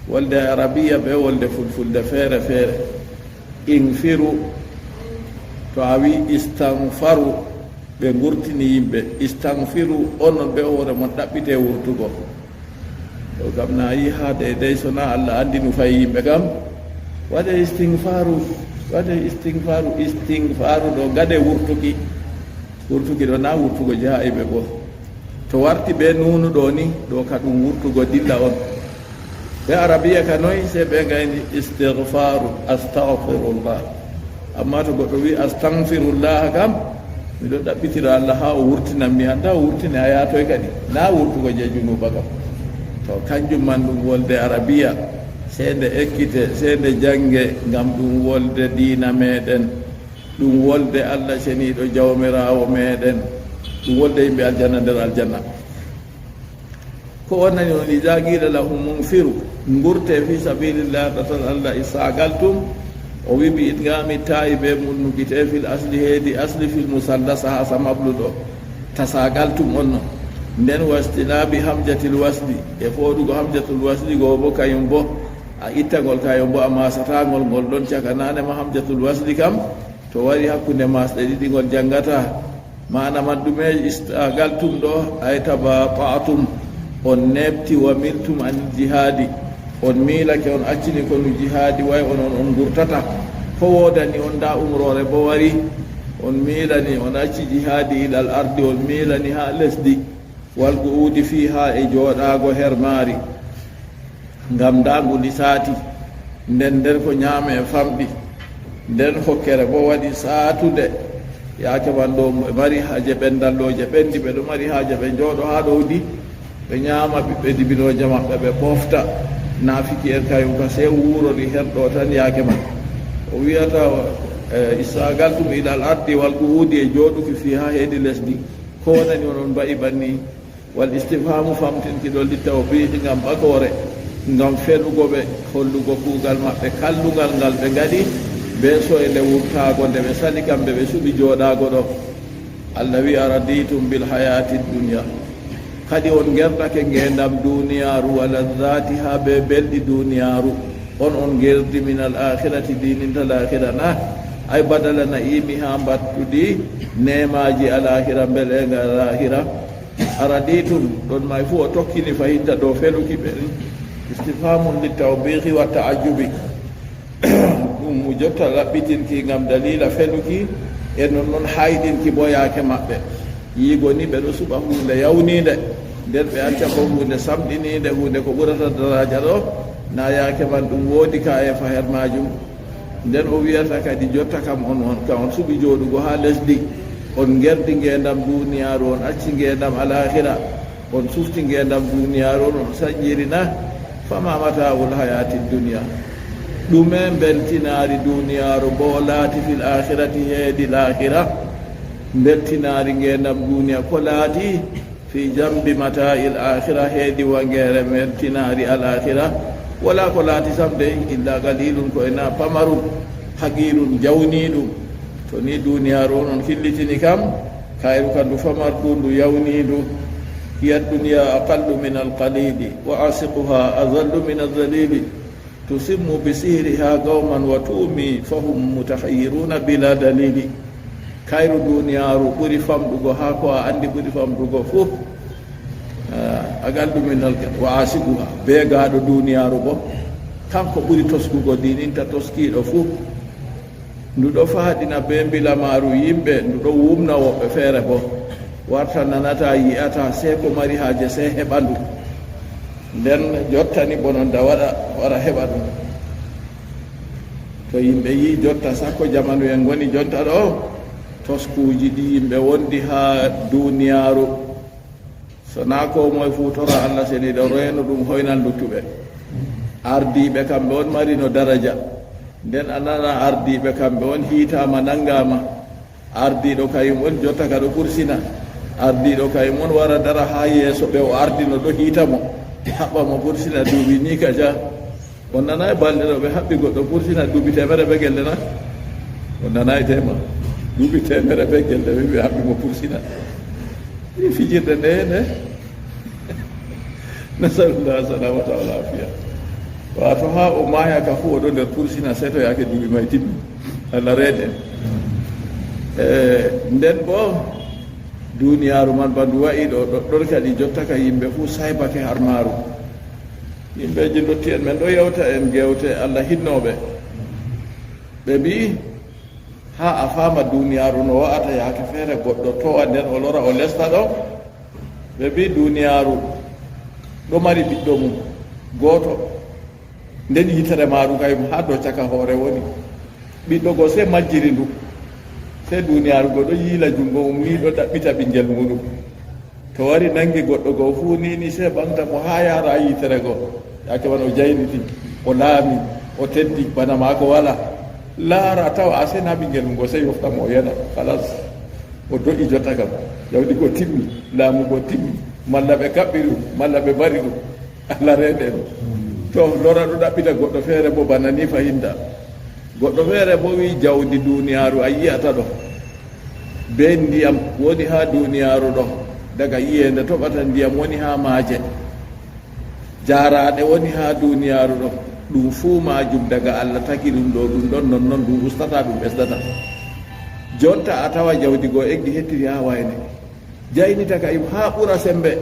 wolde arabiya ɓe wolde fulfulde feere feere infiru to a wi istanfaru ɓe gurtini yimɓe istanfiru onon ɓe hoore mon ɗaɓɓite wurtugo o kam na yi ha deydey sona allah andi nu fayi yimɓe kam waɗe istigfaru ɗo gade wurtuki ɗo na wurtugo jeha eɓe bo to warti ɓe nunu ɗo ni ɗo ka ɗum wurtugo dilla on ɓe arabiya ka noyi se ɓe gayni istigfaru astahfirullah amma to goɗɗo wi astahfirullah kam miɗo ɗaɓɓitira allah ha o wurtinan mi anda o wurtini a yatoy kadi na wurtugo je junuba kam to kanjum man ɗum wolde arabiya sende ekkite sende jange ngam ɗum wolde diina meɗen ɗum wolde allah ceniɗo jawmirawo meɗen ɗum wolde yimɓe aljanna nder aljanna ko wonnani on ida qila lahum munfiru gurte fi sabilillah ɗatal allah isagaltum o wi bi itgami ta'i be munnukite fil asli heedi asli fil musallasa ha samablu ɗo tasagaltum on non nden wastinabi hamjatil wasli e fooɗugo hamjatul wasli goo bo kañum bo a ittagol kañum bo a masatagol ngol ɗon caka nanema hamjatul wasli kam to wari hakkude masɗe ɗiɗi ngol janngata mana man ɗume istagaltum ɗo ay tabata'tum on nebti wa miltum an jihadi on miilake on accini kono jihadi way onon on gurtata ko wodani on da umrore bo wari on miilani on acci jihadi ilal ardi on miilani ha lesdi walgo uudi fi ha e jooɗaago her maari ngam ndangu ndi saati nden ko ñaame e famɗi nden hokkere bo waɗi saatude yaake man ɗo mari haaje ɓendallooje ɓenndi ɓeɗo mari haaje ɓe njooɗo haa ɗowdi ɓe ñaama ɓiɓɓe dibinooje maɓɓe ɓe pofta naafiki en kayum ka se wuurori herɗo tan yaake man o wiyata isagaltum ilal ardi walgo uudi e jooɗuki fi ha heedi lesdi ko wonani onon mbayi banni wal istifhamu famtinki ɗo litta o biiɗi ngam ɓagoore ngam feɗugo ɓe hollugo kuugal maɓɓe kallugal ngal ɓe ngaɗi be soyle wurtaago nde ɓe sali kamɓe ɓe suɓi jooɗaago ɗo allah wi araditum bil hayati dunia kadi on gerdake ngendam duniyaaru wala zati ha be belɗi duniyaaru on gerdi min al akhirati dinintal akhira na ay badala naimi ha mbattuɗi nemaji al akhira belenga al akhira araditum ɗon may fu o tokkini fahinta ɗo feluki ɓe istifhamum litawbihi wa ta'ajjubi ɗum jotta laɓɓitinki ngam dalila feluki e non hayɗinki bo yaake maɓɓe yiigo ni ɓeɗo suɓa hunde yawnide nden ɓe acca ko hunde samɗinide hunde ko ɓurata daraja ɗo na yaake man ɗum woodi ka e faher majum nden o wiyata kadi jotta kam on suɓi jooɗugo ha lesdi on gerdi ngendam duniyaru on acci ngendam alakhira on sufti ngendam duniyaru on sanjirina fama mata'ul hayati dunya ɗume beltinari duniyaru bo laati fil akhirati heedi l'akhira beltinari ngendam duniya ko laati fi jambi mata'il akhira heedi wangere beltinari alakhira wala ko laati samde illa qalilun ko ena pamarum haqirun jawniɗum to ni duniyaru o noon hillitini kam kayru kandu famardu ndu yawnidu hiya dunya aqallu min alqalili wa asiquha azallu min alzalili tusimmu bisihriha qauman wa tuumi fahum mutahayyiruna bila dalili kayru duniyaru ɓuri famɗugo ha ko a andi ɓuri famɗugo fof aqallu min wa asiquha be gaɗo duniyaru bo kanko ɓuri toskugo dininta toskiɗo fof nduɗo faaɗina be mbilamaru yimɓe nduɗo wumna woɓɓe feere bo warta nanata yiyata se ko mari haaje se heɓa ndu nden jottani bonon da wara heɓa ɗum to yimɓe yi jotta sakko jamanu en goni jonta ɗo toskuji ɗi yimɓe wondi ha duniyaru so na ko moye fu tora allah seni ɗo reno ɗum hoynan luttuɓe ardiɓe kamɓe on mari no daraja nden a nana ardiɓe kamɓe on hiitama nangama ardiɗo kayum on jotta ka ɗo ɓursina ardiɗo kayum on wara dara ha yeeso ɓe o ardino ɗo hiitamo haɓɓamo ɓursina duuɓi ni kaja on nanayi balɗe ɗo ɓe haɓɓi goɗɗo ɓursina duuɓi temere ɓe gelle na on nanayi tema duuɓi temere ɓe gelle ɓe haɓɓimo ɓursina i fijirde nde nde nasalullah salamata wal afiya wato ha o maya ka fu oɗo nder pursina sey to yake duuɓi may timmi allah reede nden bo duniyaru man bandu wayi ɗo ɗoɗɗon kadi jotta ka yimɓe fu saybake har maaru yimɓeji dotti en men ɗo yewta en gewte allah hinnoɓe ɓe mbi ha a faama duniyaru no wa'ata yake feere goɗɗo towa nden o lora o lesta ɗo ɓe mbi duniyaru ɗo mari ɓiɗɗo mum gooto nden yitere maru kayum ha do caka hoore woni ɓiɗɗo go se majjiri ndu se duniyaru go ɗo yiila jungo mum ni ɗo ɗaɓɓita ɓinguel muɗum to wari nangi goɗɗo go fuu nini se ɓamta mo ha yara yitere go yake man o jayniti o laami o teddi bana maako wala laara tawa a sena ɓinguel mum go se yoftamo o yana halas o doƴi jotta kam jawdi ko timmi laamu go timmi malla ɓe kaɓɓi ɗum malla ɓe bari ɗum allah reende ɗum to lora ɗo ɗaɓɓita goɗɗo feere bo bana ni fahinda goɗɗo feere bo wi jawdi duniyaru a yiyata ɗo be ndiyam woni ha duniyaru ɗo daga yiyende toɓata ndiyam woni ha maaje jaraɗe woni ha duniyaru ɗo ɗum fuu majum daga allah taki ɗum ɗo ɗum ɗon nonnoon ɗum ustata ɗum ɓesdata jonta a tawa jawdi goo eggi hettiri ha wayne jaynita ka im ha ɓura sembe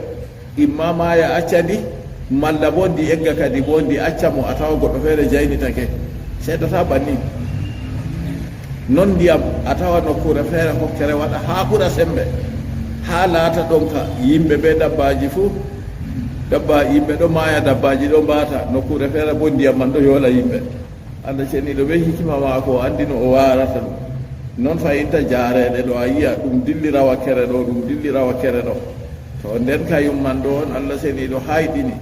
imma maya accandi malla bo ndi egga kadi bo ndi acca mo a tawa goɗɗo feere jaynitake seedata banni non ndiyam a tawa nokkure feere hokkere waɗa ha ɓura sembe ha laata ɗon ka yimɓe ɓe dabbaji fuu yimɓe ɗo maaya dabbaji ɗo mbata nokkure feere bo ndiyam man ɗo yoola yimɓe allah ceniɗo ɓe hikima maako o andino o warata ɗum noon fayinta jaareɗe ɗo a yiya ɗum dillira wakkere ɗo ɗum dillira wakkere ɗo to nden kayum man ɗo on allah ceniɗo hayɗini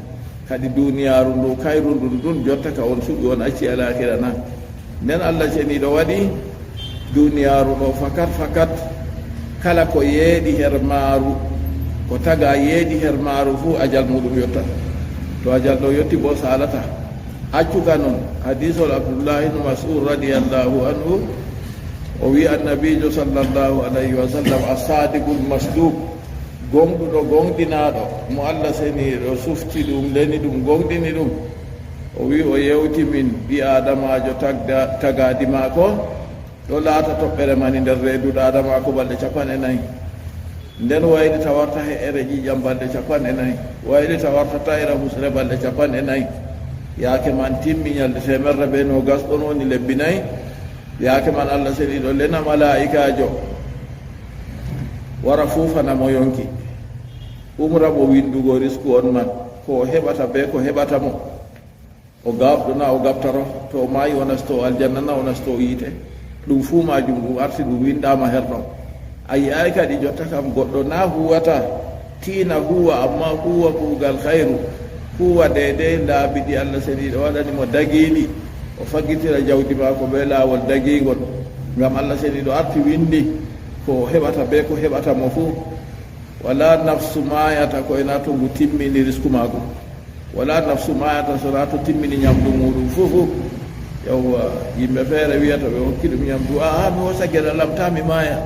kadi duniyaru ndu kayru ndu ɗum jotta ka on suɓi on acci alakhira na nden allah ceniɗo waɗi duniyaru ɗo fakat kala ko yeeɗi her maaru ko taga yeeɗi her maaru fuu ajal muɗum yotta to ajal ɗo yotti bo salata accuka noon hadisol abdullah ibnu mas'ud radiyallahu anhu o wi annabijo sallllahu alayhi wa sallam as-sadiqul masduq gonɗuɗo gonɗinaɗo mo allah seniɗo sufti ɗum leni ɗum gonɗini ɗum o wi o yewti min ɓi adamajo tagadi maako ɗo laata toɓɓere mani nder reeduɗo adamako balɗe 40 nden waylita warta he ere ƴiƴam balɗe 40 waylita warta tayra husre balɗe 40 yaake man timmi ñalde temerre ɓe no gas ɗon woni lebbi 4 yaake man allah seniɗo lena malaikajo wara fuufanamo yonki umra mo windugo risku on man ko heɓata be ko heɓata mo o gabɗona o gabtaro to maayi o nasto aljanna na o nasto yiite ɗum fuu majum ɗum arti ɗum windama her ɗon ayi ay kadi jotta kam goɗɗo na huwata tiina huwa amma huwa kuugal hayru huwa deydey laabiɗi Allah seniiɗo waɗanimo dagiiɗi o faggitira jawdi maako ɓe laawol dagiigol ngam Allah seniiɗo arti windi ko heɓata be ko heɓata mo fuu wala nafsu mayata koye na to ngu timmini risque maako wala nafsu mayata sona to timmini ñamdu muɗum fofu yawwa yimɓe feere wiyata ɓe hokki ɗum ñamdu a mi hosa geɗa lamta mi maya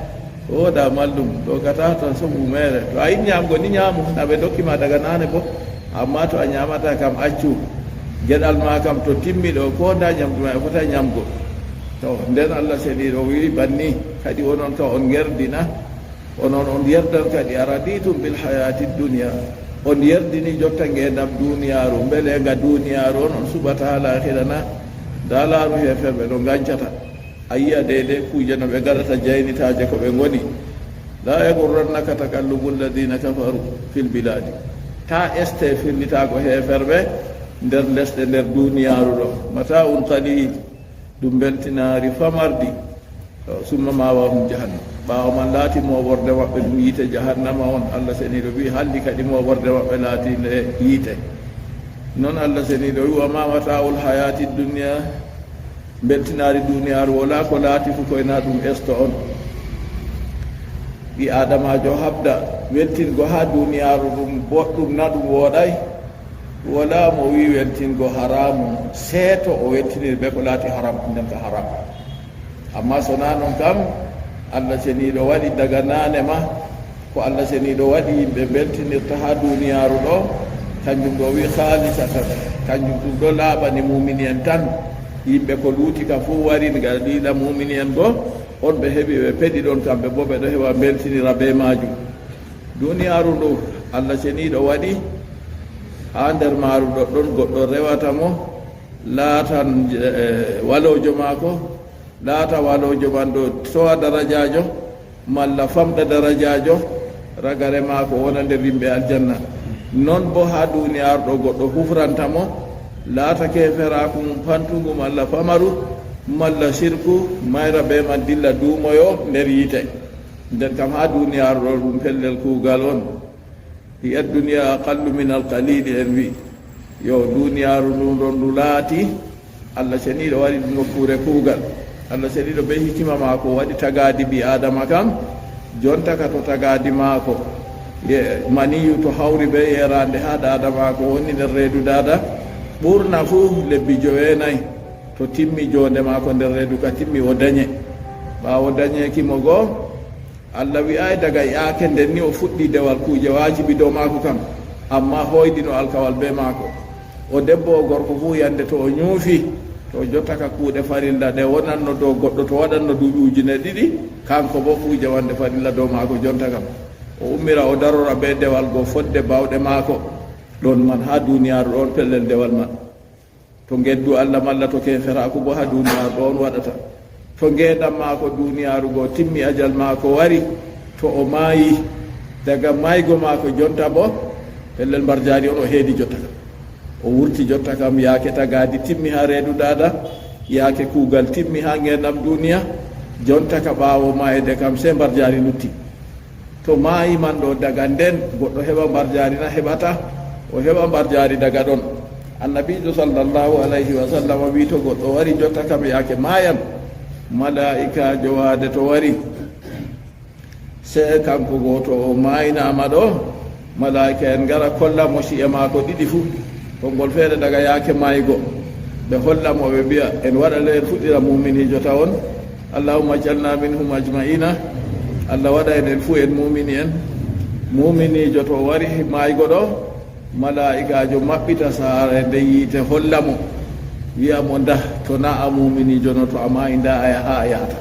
oda mallum ɗo gata tan so mumere to a yin ñamgo ni ñaamu naɓe dokkima daga nane bo amma to a ñamata kam accu geɗal ma kam to timmi ɗo ko nda ñamdu ma e fota ñamgo to nden Allah seniɗo wi banni kadi onon ka on gerdina onon on yerdan kadi araditum bil hayati dunia on yerdini jotta ngendam duniyaru belenga duniyaru on suɓata lahira na dalaru hefeɓe ɗo gancata a yiya deydey kuuje no ɓe gaɗata jaynitaje ko ɓe goni la yagurrannaka takallubu lladina kafaru fil biladi ta este firlitago heferɓe nder lesɗe nder duniyaru ɗo mata un qalil ɗum beltinari famardi summa mawahum jahannam ɓawo man laati moɓorde maɓɓe ɗum yiite jahannama on Allah seniɗo wi halli kadi moɓorde maɓɓe laati nde yiite noon Allah seniɗo wi wa ma mata'ul hayati dunia beltinari duniyaru wala ko laati fu koyna ɗum esto on ɓi adamajo habda weltingo ha duniyaru ɗum boɗɗum na ɗum wooɗay wala mo wi weltingo haramu seeto o weltiniri ɓe ko laati haram nden ko haram amma sona noon kam Allah seniɗo waɗi daga nane ma ko Allah seniɗo waɗi yimɓe beltinirta ha duniyaru ɗo kanjum ɗo wi halisata kanjum ɗum ɗo laaɓani mumini en tan yimɓe ko luuti ka fof wari ngal ɗiɗa mumini en ɗo on ɓe heeɓi ɓe peɗi ɗon kamɓe bo ɓe ɗo heɓa beltinira be majum duniyaru ɗo Allah seniɗo waɗi ha nder maaru ɗoɗɗon goɗɗo rewata mo laatan walojo maako laata walojo man ɗo sowa darajajo malla famɗa darajajo ragare maako wona nder yimɓe aljanna non bo ha duniyaru ɗo goɗɗo hufranta mo laata keferaku mum pantugu malla famaru malla sirku mayra be man dilla duumoyo nder yiite nden kam ha duniyaru ɗo ɗum pellel kuugal on hiya dunia aqallu min alqalili en wi yo duniyaru ɗum ɗon ndu laati Allah seniɗo waɗi ɗum nokkure kuugal Allah seniɗo be hikima maako waɗi tagadi bi adama kam jonta ka to tagadi maako maniyu to hawri be yerande ha dada maako woni nder reedu dada ɓurna fuu lebbi 9 to timmi jonde maako nder reedu ka timmi o dañe ɓawo dañekimo goo Allah wi'ay daga yaake nden ni o fuɗɗi dewal kuuje wajibi dow maako kam amma hoydino alkawal be maako o debbo o gorko fuu yande to o ñuufi to jotta ka kuuɗe farilla ɗe wonanno dow goɗɗo to waɗanno duuɓi 2,000 kanko bo kuuje wande farilla dow maako jonta kam o ummira o darora be dewal goo fodde bawɗe maako ɗon man ha duniyaru ɗon pellel dewal man to geddu Allah malla to keferaku bo ha duniyaru ɗon waɗata to ngeɗam maako duniyaru goo timmi ajal maako wari to o maayi daga maygo maako jonta bo pellel mbarjaari on o heedi jotta kam o wurti jotta kam yaake tagaadi timmi ha reedu dada yaake kuugal timmi ha ngeɗam duniya jonta ka ɓaawo maayede kam se mbarjaari lutti to maayi man ɗo daga nden goɗɗo heɓa mbarjaari na heɓata o heɓa mbarjaari daga ɗon annabijo sallllahu alayhi wa sallam wi to goɗɗo wari jotta kam yaake maayan malaikajo waade to wari se kanko goto o maynama ɗo malaika en gara kolla mo siya maako ɗiɗi fuu konngol feere daga yaake maygo ɓe hollamo ɓe mbiya en waɗa le en fuɗɗira muminijo tawon allahumma jalna minhum ajmaina Allah waɗa enen fuu en mumini en muminijo to wari maygo ɗo malaikajo maɓɓita saare nde yiite hollamo wiyamo nda to na a muminijo no to a mayi nda aya ha a yahata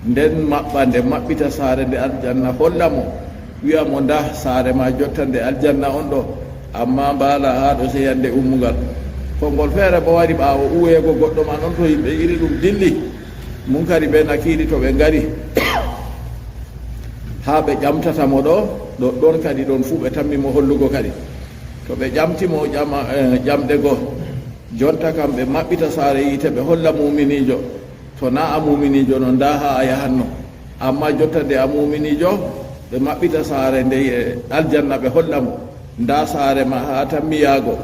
nden maɓɓa nde maɓɓita saare nde aljanna hollamo wiyamo nda saare ma jotta nde aljanna on ɗo amma mbaala ha ɗo seyande ummugal konngol feere bo waɗi ɓaawo uweego goɗɗo ma noon to yimɓe iri ɗum dilli mun kadi ɓe nakiiri to ɓe ngari ha ɓe ƴamtatamo ɗo ɗon kadi ɗon fuu ɓe tammimo hollugo kadi to ɓe ƴamtimo ƴamɗe goo jonta kam ɓe maɓɓita saare yiite ɓe holla muminijo to na a muminijo no nda ha a yahanno amma jotta nde a muminijo ɓe maɓɓita saare nde aljanna ɓe holla mo nda saare ma ha tammi yaago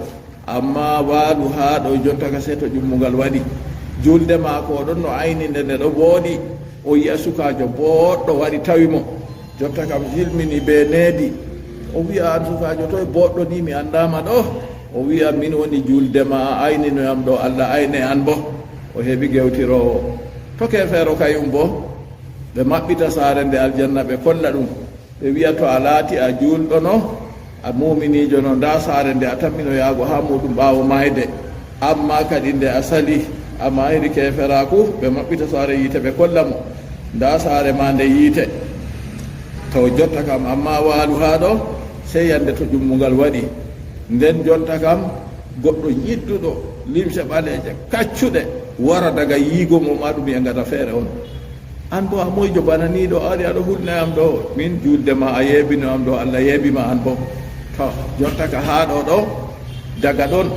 amma waalu ha ɗo jonta ka seto ƴummugal waɗi julde maako ɗon no ayninde nde ɗo booɗi o yiya sukajo boɗɗo waɗi tawi mo jotta kam hilmini be needi o wiya an sukajo to e boɗɗo ni mi andama ɗo o wiya min woni julde ma ayninoyam ɗo Allah ayne an bo o heɓi gewtirowo to ke feero kayum bo ɓe maɓɓita saare nde aljanna ɓe kolla ɗum ɓe wiya to a laati a julɗo no a muminijo no nda saare nde a tammino yaago ha muɗum ɓaawo mayde amma kadi nde a sali a mayri keferaku ɓe maɓɓita saare yiite ɓe kolla mo nda saare ma nde yiite to jotta kam amma waalu ha ɗo sey yande to ƴummugal waɗi nden jonta kam goɗɗo yidduɗo limse ɓaleje kaccuɗe wara daga yiigo mo ma ɗum e ngata feere on an bo a moyjo bana ni ɗo ari aɗo hulnayam ɗo min julde ma a yeebino am ɗo Allah yeebima an bo to jonta ka haa ɗo ɗo daga ɗon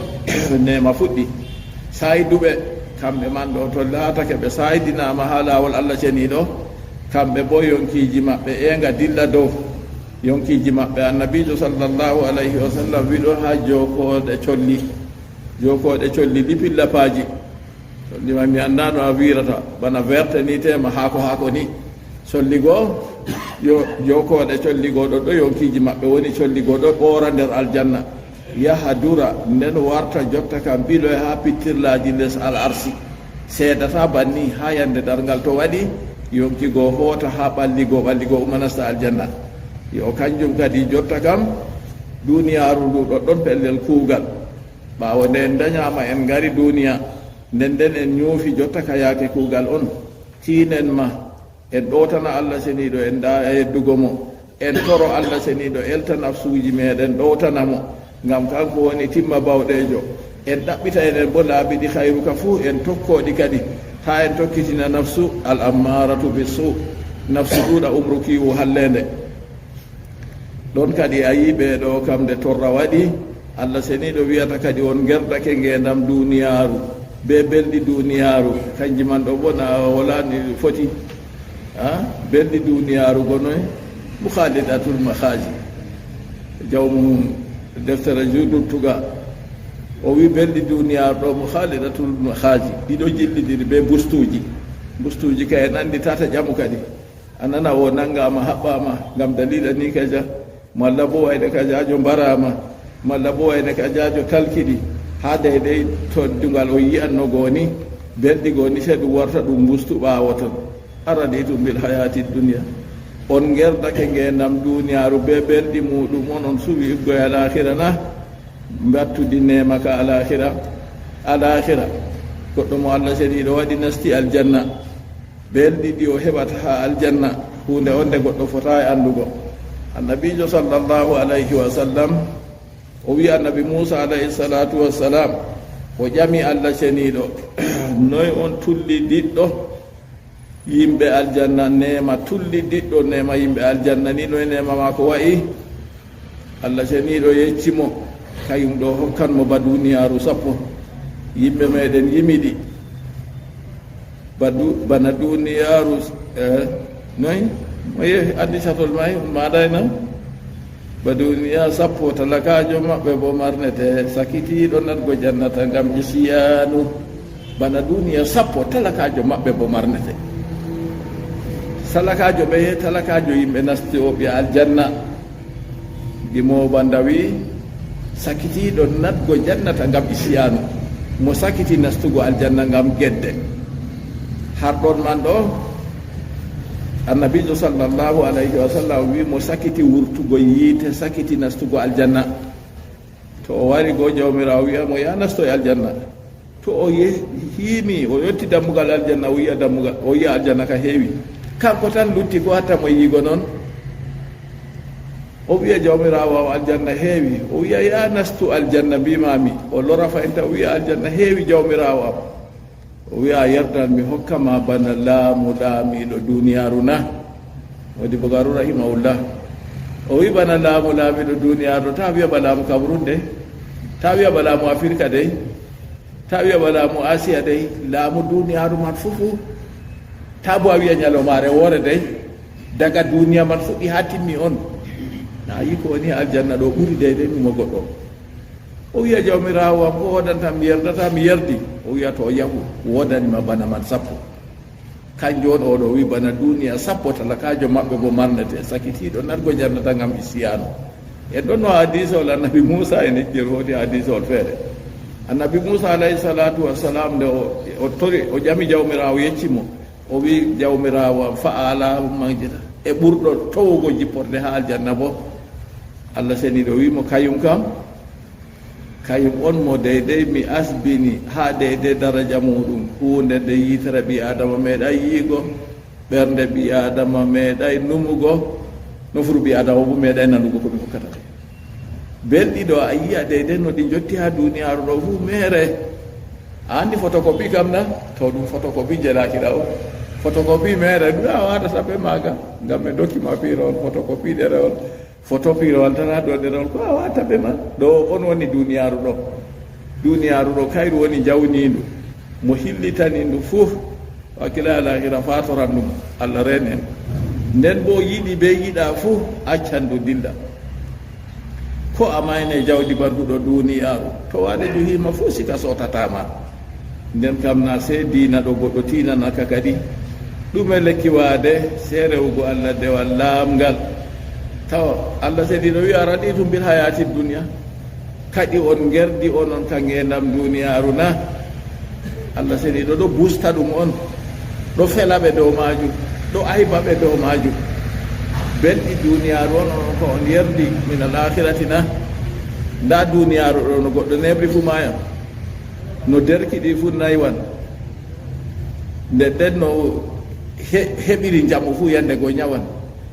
nema fuɗɗi sayduɓe kamɓe man ɗo to laatake ɓe saydinama ha laawol Allah ceniɗo kamɓe bo yonkiji maɓɓe enga dilla dow yonkiji maɓɓe annabijo sallllahu alayhi wa sallam wiɗo ha jokoɗe colli lipillapaji sollima mi annano a wirata bana verte ni tema haako ni solligo yo jokoɗe colligoɗo ɗo yonkiji maɓɓe woni colligoɗo ɓoora nder aljanna yaha dura nden warta jotta kam ɓiilo ha pittirlaji les al arsi seedata banni ha yande dargal to waɗi yonkigo hoota ha ɓalligo umanasta aljanna yo kanjum kadi jotta kam duniyaru ndu ɗoɗɗon pellel kuugal ɓawo nde en dañama en ngari duniya nden en ñoofi jotta ka yaake kuugal on tinen ma en ɗowtana Allah seniɗo en da yeddugo mo en toro Allah seniɗo elta nafsuji meɗen ɗowtana mo ngam kanko woni timma bawɗejo en ɗaɓɓita enen bo laabiɗi hayruka fuu en tokkoɗi kadi ha en tokkitina nafsu al ammaratu bisu nafsu ɗuuɗa umru kiwu hallende ɗon kadi a yiɓe ɗo kam nde torra waɗi Allah seniɗo wiyata kadi on gerdake ngendam duniyaru be belɗi duniyaru kanji man ɗo bona wolani foti belɗi duniyaru gonoy mukhalidatul makhaji jawmu deftere judurtuga o wi belɗi duniyaru ɗo mukhalidatul makhaji ɗiɗo jillidiri be bustuji ka en andi tata ƴamu kadi a nana o nangama haɓɓama ngam dalila ni kaja malla bo wayde ka jaajo mbarama malla bo wayde ka jaajo talkiɗi ha deydey toddugal o yiyanno gooni belɗi gooni se ɗum warta ɗum bustu ɓaawo ton araditum bil hayati dunia on gerdake ngendam duniyaru be belɗi muɗum on suwi iggoye alakhira na mbattudi nema ka alakhira goɗɗo mo Allah seniɗo waɗi nasti aljanna belɗi ɗi o heɓata ha aljanna hunde onde goɗɗo fota e andugo annabijo sallllahu alayhi wa sallam o wi annabi Musa alayhi salatu wassalam o ƴami Allah ceniɗo noy on tulli diɗɗo yimɓe aljanna nema tulli diɗɗo nema yimɓe aljanna ni noy nema ma ko wayi Allah ceniɗo yeccimo kayum ɗo hokkanmo ba duniyaru sappo yimɓe meɗen yimiɗi bana duniyaru noy moye andi satol may maɗayna ba duniya sappo talakajo maɓɓe bo marnete sakitiɗo natgo jannata ngam isiyanu bana duniya sappo talakajo maɓɓe bo marnete salakajo ɓe talakajo yimɓe nasti o ɓe aljanna gimo bandawi sakitiɗo natgo jannata ngam isiyanu mo sakiti nastugo aljanna ngam gedde har ɗon man ɗo annabijo sallllahu alayhi wa sallam wi mo sakiti wurtugo yiite sakiti nastugo aljanna to o wari go jawmirawo wiyamo ya nasto e aljanna to o hiimi o yetti dammugal aljanna o yiya aljanna ka heewi kanko tan lutti ko hatta mo yiigo noon o wiya jawmirawo aljanna heewi o wiya ya nastu aljanna mbimami o lora fayinta o wiya aljanna heewi jawmirawo am o wiya yerdan mi hokkama bana laamu laamiɗo duniyaru na wodi bogaru rahimahullah o wi bana laamu laamiɗo duniyaru ta wiya ba laamu Cameroun de ta wiya ba laamu Afrique dey ta wiya ba laamu Asia dey laamu duniyaru man fufu ta bo a wiya ñalomare woore dey daga duniya man fuɗɗi ha timmi on na yi ko woni aljanna ɗo ɓuri deyde numa goɗɗo o wiya jawmirawo am ko wodanta mi yerdata mi yerdi o wiya to yahu wodanima bana man sappo kanjo on oɗo wi bana duniya sappo talakajo maɓɓe bo marnete sakitiɗo nargo jarnata gam isiyano en ɗon no hadisol annabi moussa e neƴƴir hooti hadisol feere annabi moussa alayhi salatu wassalam nde o tori o ƴami jawmirawo yeccimo o wi jawmirawo faala majjita e ɓurɗo towugo jipporde ha aljanna bo allah seniɗo wimo kayum kam kayum on mo deydey mi asbini ha deydey daraja muɗum hunde nde yitere ɓi adama meeɗay yiigo ɓernde ɓi adama meeɗay numugo nofuru ɓi adama bo meeɗay nanugo koɓe hokkata belɗi ɗo a yiya deydey no ɗi jotti ha duniyaru ɗo fu mere a andi photocopie kam na to ɗum photocopie jelakira o photocopie mere ɗum a waɗata ɓe maga ngam ɓe dokkima pirewol photocopie ɗerewol photo pirewol tata ɗo ɗerewol ko a wata ɓe ma ɗo on woni duniyaru ɗo duniyaru ɗo kayru woni jawnindu mo hillitanindu fof wakkila alahira fatoran ɗum allah renen nden bo yiɗi be yiɗa fof accandu dilla ko a mayne jawdi banduɗo duniyaru to waɗe juhima fof sika sotatama nden kam na se dina ɗo goɗɗo tinanaka kadi ɗume lekki waade se rewugo allah dewal laamgal tawa allah seeɗiɗo wi araditu bil hayati duniya kadi on gerdi onon ka ngendam duniyaru na allah seeɗiɗo ɗo busta ɗum on ɗo felaɓe dow majum ɗo aybaɓe dow majum belɗi duniyaru on onon ko on yerdi min al akhirati na nda duniyaru ɗo no goɗɗo nebri fu maya no derkiɗi fu naywan nden no heɓiri jamu fu yande go ñawan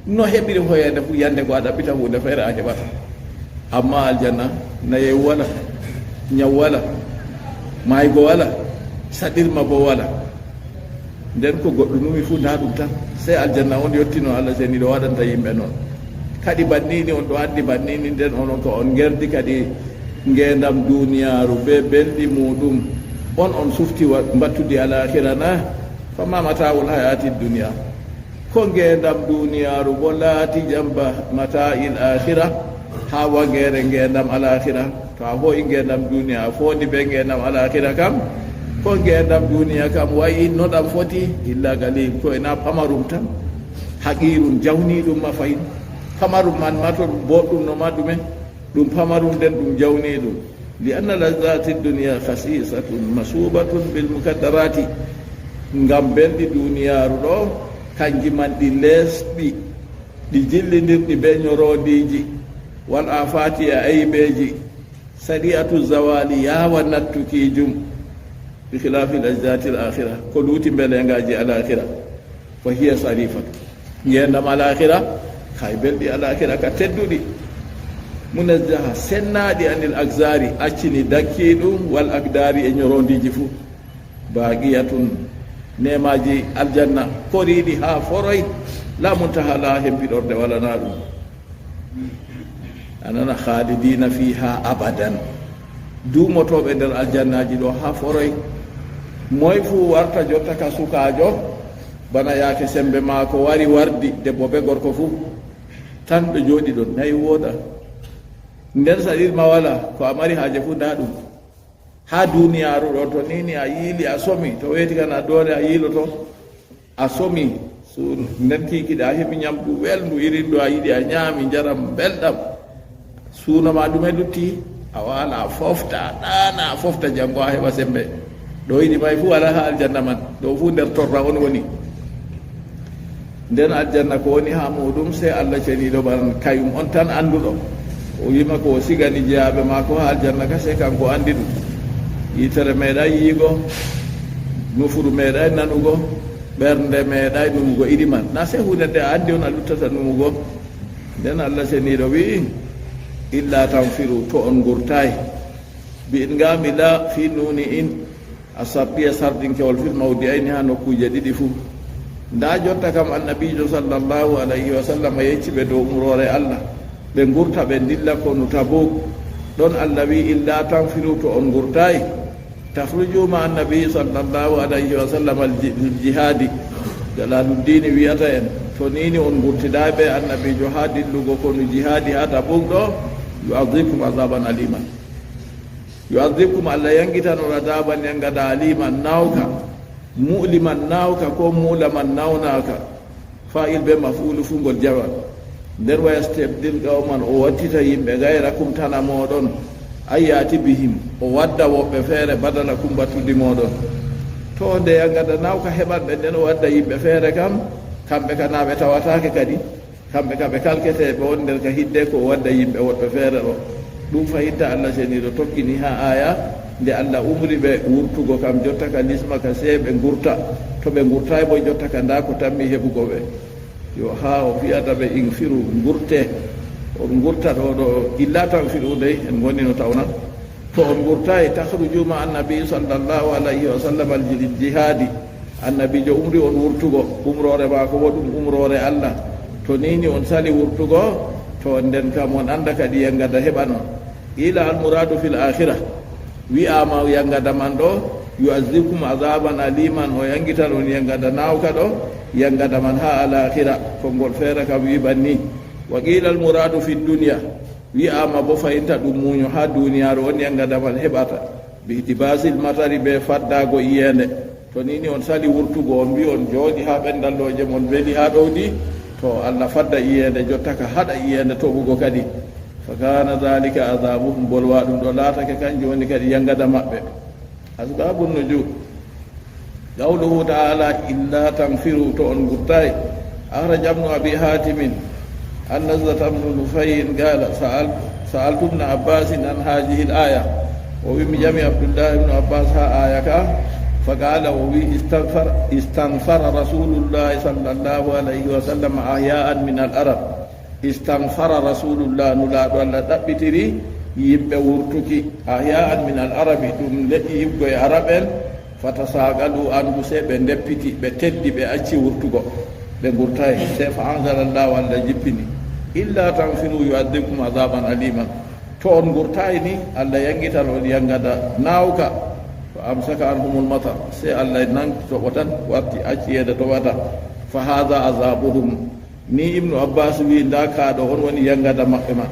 no heɓiri hoyande fu yande go a ɗaɓɓita hunde feere a heɓata amma aljanna nayew wala ñaw wala maygo wala saɗirma bo wala nden ko goɗɗo numi fu nda ɗum tan sey aljanna on yettino allah seni ɗo waɗanta yimɓe noon kadi bannini on ɗo andi bannini nden onon ko on gerdi kadi ngendam duniyaru be belɗi muɗum on sufti mbattude alakhira na fama matawul hayati duniya ko ngendam duniyaru bo laati jamba mata'il akhira ha wagere ngendam alakhira to a hoyi ngendam duniya fondi be ngendam alakhira kam ko ngendam duniya kam wayi no ɗam foti illa galim ko ena pamarum tan haqirum jawniɗum ma fayin pamarum man mato boɗɗum no ma ɗumen ɗum pamarum nden ɗum jawni ɗum li anna lazati dunia khasisatun masubatun bil mukaddarati ngam belɗi duniyaru ɗo kanji man ɗi lesɗi ɗi jillidirɗi be ñorodiji wal afati e aybeji sari'atu zawali yawa nattukijum bi khilafi lazati al akhirah ko luuti belengaji al akhirah fa hiya sarifatu ngendam al akhirah kay belɗi al akhirah ka tedduɗi munazzaha sennaɗi anil axari accini dakki ɗum wal agdari e ñorondiji fuu baqiyatun nemaji aljanna koriɗi ha foroy la muntaha la hembiɗorde walana ɗum anana khalidina fiha abadan dumotoɓe nder aljannaji ɗo ha foroy moy fuu warta jotta ka sukajo bana yaake sembe maako wari wardi debbo be gorko fuu tan ɓe jooɗi ɗon nayi wooɗa nder saɗirma wala ko a mari haaje fu nda ɗum ha duniyaru ɗo to nini a yiili a somi to weeti kan a doole a yiiloto a somi suudu nden kikiɗa a heɓi ñamdu welndu irin ɗo a yiɗi a ñaami jaram belɗam suunoma ɗume lutti a waala a fofta a ɗaana a fofta janngo a heɓa sembe ɗo yiɗi may fu wala ha aljanna man ɗo fu nder torra on woni nden aljanna ko woni ha muɗum se allah ceniɗo ɓan kayum on tan annduɗo o wima ko sigani jeyaɓe ma ko ha aljanna ka se kanko andi ɗum yitere meeɗay yiigo nufuru meeɗay nanugo ɓernde meeɗay numugo iɗi man na se hunde nde a andi on a luttata numugo nden allah seniɗo wi illa tanfiru to on gurtay mbi'in ngami la fi nuni in a sarɗi e sarɗinkewol fil mawdi ayni ha nokkuje ɗiɗi fuu nda jotta kam annabijo sallllahu alayhi wa sallam yecci ɓe dow umrore allah ɓe gurta ɓe dilla kono Tabuk ɗon allah wi illa tanfiru to on gurtay tahruju ma annabi sallllahu alayhi wa sallam al jihadi jalaluddin wiyata en to nini on gurtidaɓe annabijo ha dillugo kono jihadi ha Tabuk ɗo yu'adhibkum azaban aliman yu'adhibkum Allah yangitano azaban yangada aliman nawka mu'liman nawka ko mulaman nawnaka fa'il be maf'ulu fungol jawab nder wa yastabdil qauman o wattita yimɓe gayrakum tana moɗon ayati bihim o wadda woɓɓe feere badalakum battude moɗon to nde yangada nawka heɓanɓe nden o wadda yimɓe feere kam kamɓe ka naɓe tawatake kadi kamɓe ka ɓe kalketeɓe on nder ka hidde ko wadda yimɓe woɓɓe feere ɗo ɗum fayitta Allah seniɗo tokkini ha aya nde Allah umri ɓe wurtugo kam jotta ka lisma ka seeɓe gurta to ɓe gurtay bo jotta ka nda ko tammi heɓugo ɓe yo ha o fiyata ɓe infiru gurte on gurta ɗo ɗo illa tanfiru dey en goni no tawna to on gurtayi tahrujuma annabi sallllahu alayhi wa sallam al jihadi annabijo umri on wurtugo umrore mako wo ɗum umrore Allah to nini on sali wurtugo to nden kam on anda kadi yangada heɓa non ila al muradu fil akhirah wi'ama yangada man ɗo yu'azzikum azaban aliman o yangitan on yangada nawka ɗo yangada man ha al akhirah konngol feere kam wiɓanni wa qila al muradu fi dunya wi'ama bo fayinta ɗum muño ha duniyaru on yangada man heɓata bi itibasil matari be faddago iyende to nini on sali wurtugo on mbi on jooɗi ha ɓendalloje mon beeli ha ɗowdi to Allah fadda iyende jotta ka haɗa iyende toɓugo kadi fa kana dhalika azabuhum bolwa ɗum ɗo laatake kanjum woni kadi yangada maɓɓe asbabun nujum qawluhu ta'ala illa tanfiru to on gurtay akhraja ibnu abi hatimin an nazlata ibnu nufayin qala sa'altu ibn abbas an hadhihi al-aya wa bi jami abdullah ibn abbas ha aya ka فقال وبي استنفر رسول الله صلى الله عليه وسلم أحياء من العرب استنفر رسول الله نلا ولا تبتري يبقى ورتكي أحياء من العرب ثم يبقى عرب فتساقلوا أنه سيبن دبتي بتدي بأشي ورتكو بغرتاي سيف أنزل الله ولا جبني إلا تنفروا يعذبكم عذابا أليما تون غرتايني الله ينجتر ينجد ناوكا amsaka anhumul matar sai Allah nan to watan wati aciye da to wata fa hadha azabuhum ni ibnu abbas wi ndaka do on woni yangada mabbe ma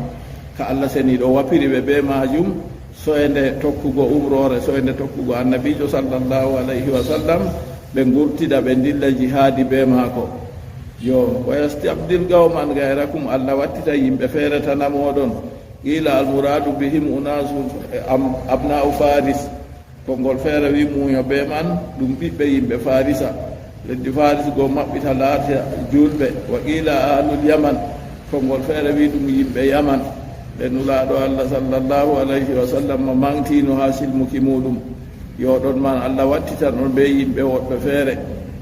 ka Allah seni do wapiri be majum so ende tokkugo umrore so ende tokkugo annabijo sallallahu alaihi wa sallam be ngurtida be dilla jihadi be mako yo wa yastabdil qauman ghayrakum Allah wattita yimbe feere tan modon ila al muradu bihim unasun abna'u faris konngol feere wi muuyo ɓe man ɗum ɓiɓɓe yimɓe farisa leddi faris go maɓɓita laata julɓe wa qila ahlul yaman konngol feere wi ɗum yimɓe yaman ɓe nulaaɗo Allah sallllahu alayhi wa sallam mo mangtino ha silmuki muɗum yo ɗon man Allah wattitan on ɓe yimɓe woɓɓe feere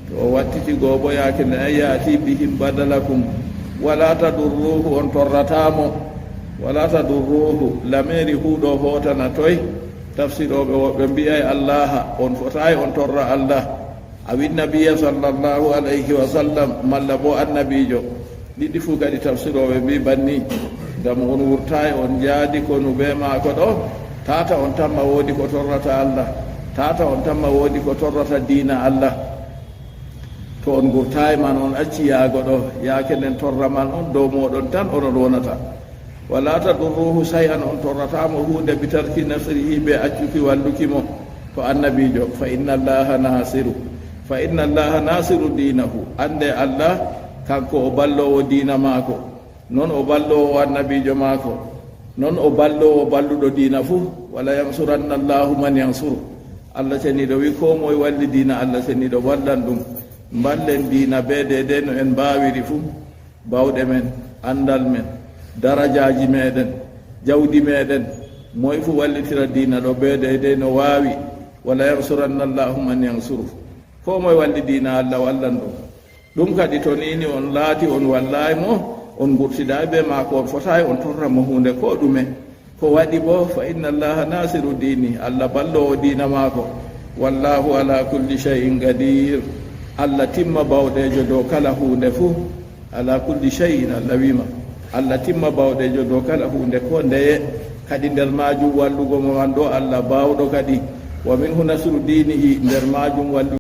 to o wattiti goo bo yaake ne an yaati bihim badalakum wala tadurruhu on torratamo wala tadurruhu lameri huuɗo hotana toy tafsiroɓe woɓɓe mbiyay Allah on fotayi on torra Allah awi nabiya sallllahu alayhi wa sallam malla bo annabijo ɗiɗi fuu kadi tafsiroɓe mbi banni ngam on wurtayi on jaadi konu ɓe maako ɗo tata on tamma woodi ko torrata Allah tata on tamma woodi ko torrata diina Allah to on gurtayi man on acci yaago ɗo yaake nden torra man on dow moɗon tan onon wonata wala tadurruhu shay'an on torratamo hunde bi tarki nasrihi be accuki walluki mo to annabijo fa inna allaha nasiru dinahu ande Allah kanko o ballowo diina maako non o ballowo annabijo maako non o ballowo balluɗo diina fuu wala yansuranna allahu man yansuru Allah seniɗo wi ko moye walli diina Allah seniɗo wallan ɗum ballen diina be dede no en mbawiri fuu bawɗe men andal men darajaji meɗen jawdi meɗen moye fu wallitira diina ɗo ɓe deyde no waawi wala yansuranna allahu man yansuru ko moye walli diina Allah wallan ɗum kadi to nini on laati on wallayi mo on gurtidayi ɓe maako on fotayi on torra mo hunde ko ɗume ko waɗi bo fa inna allaha nasiru dini Allah ballowo diina maako wallahu ala kulli shay'in qadir Allah timma bawɗejo dow kala hunde fuu ala kulli shay'in Allah wima Allah timma bawɗejo dow kala hunde ko ndeye kadi nder majum wallugo mo man ɗo Allah bawɗo kadi wa minhu nasru dinihi nder majum wallu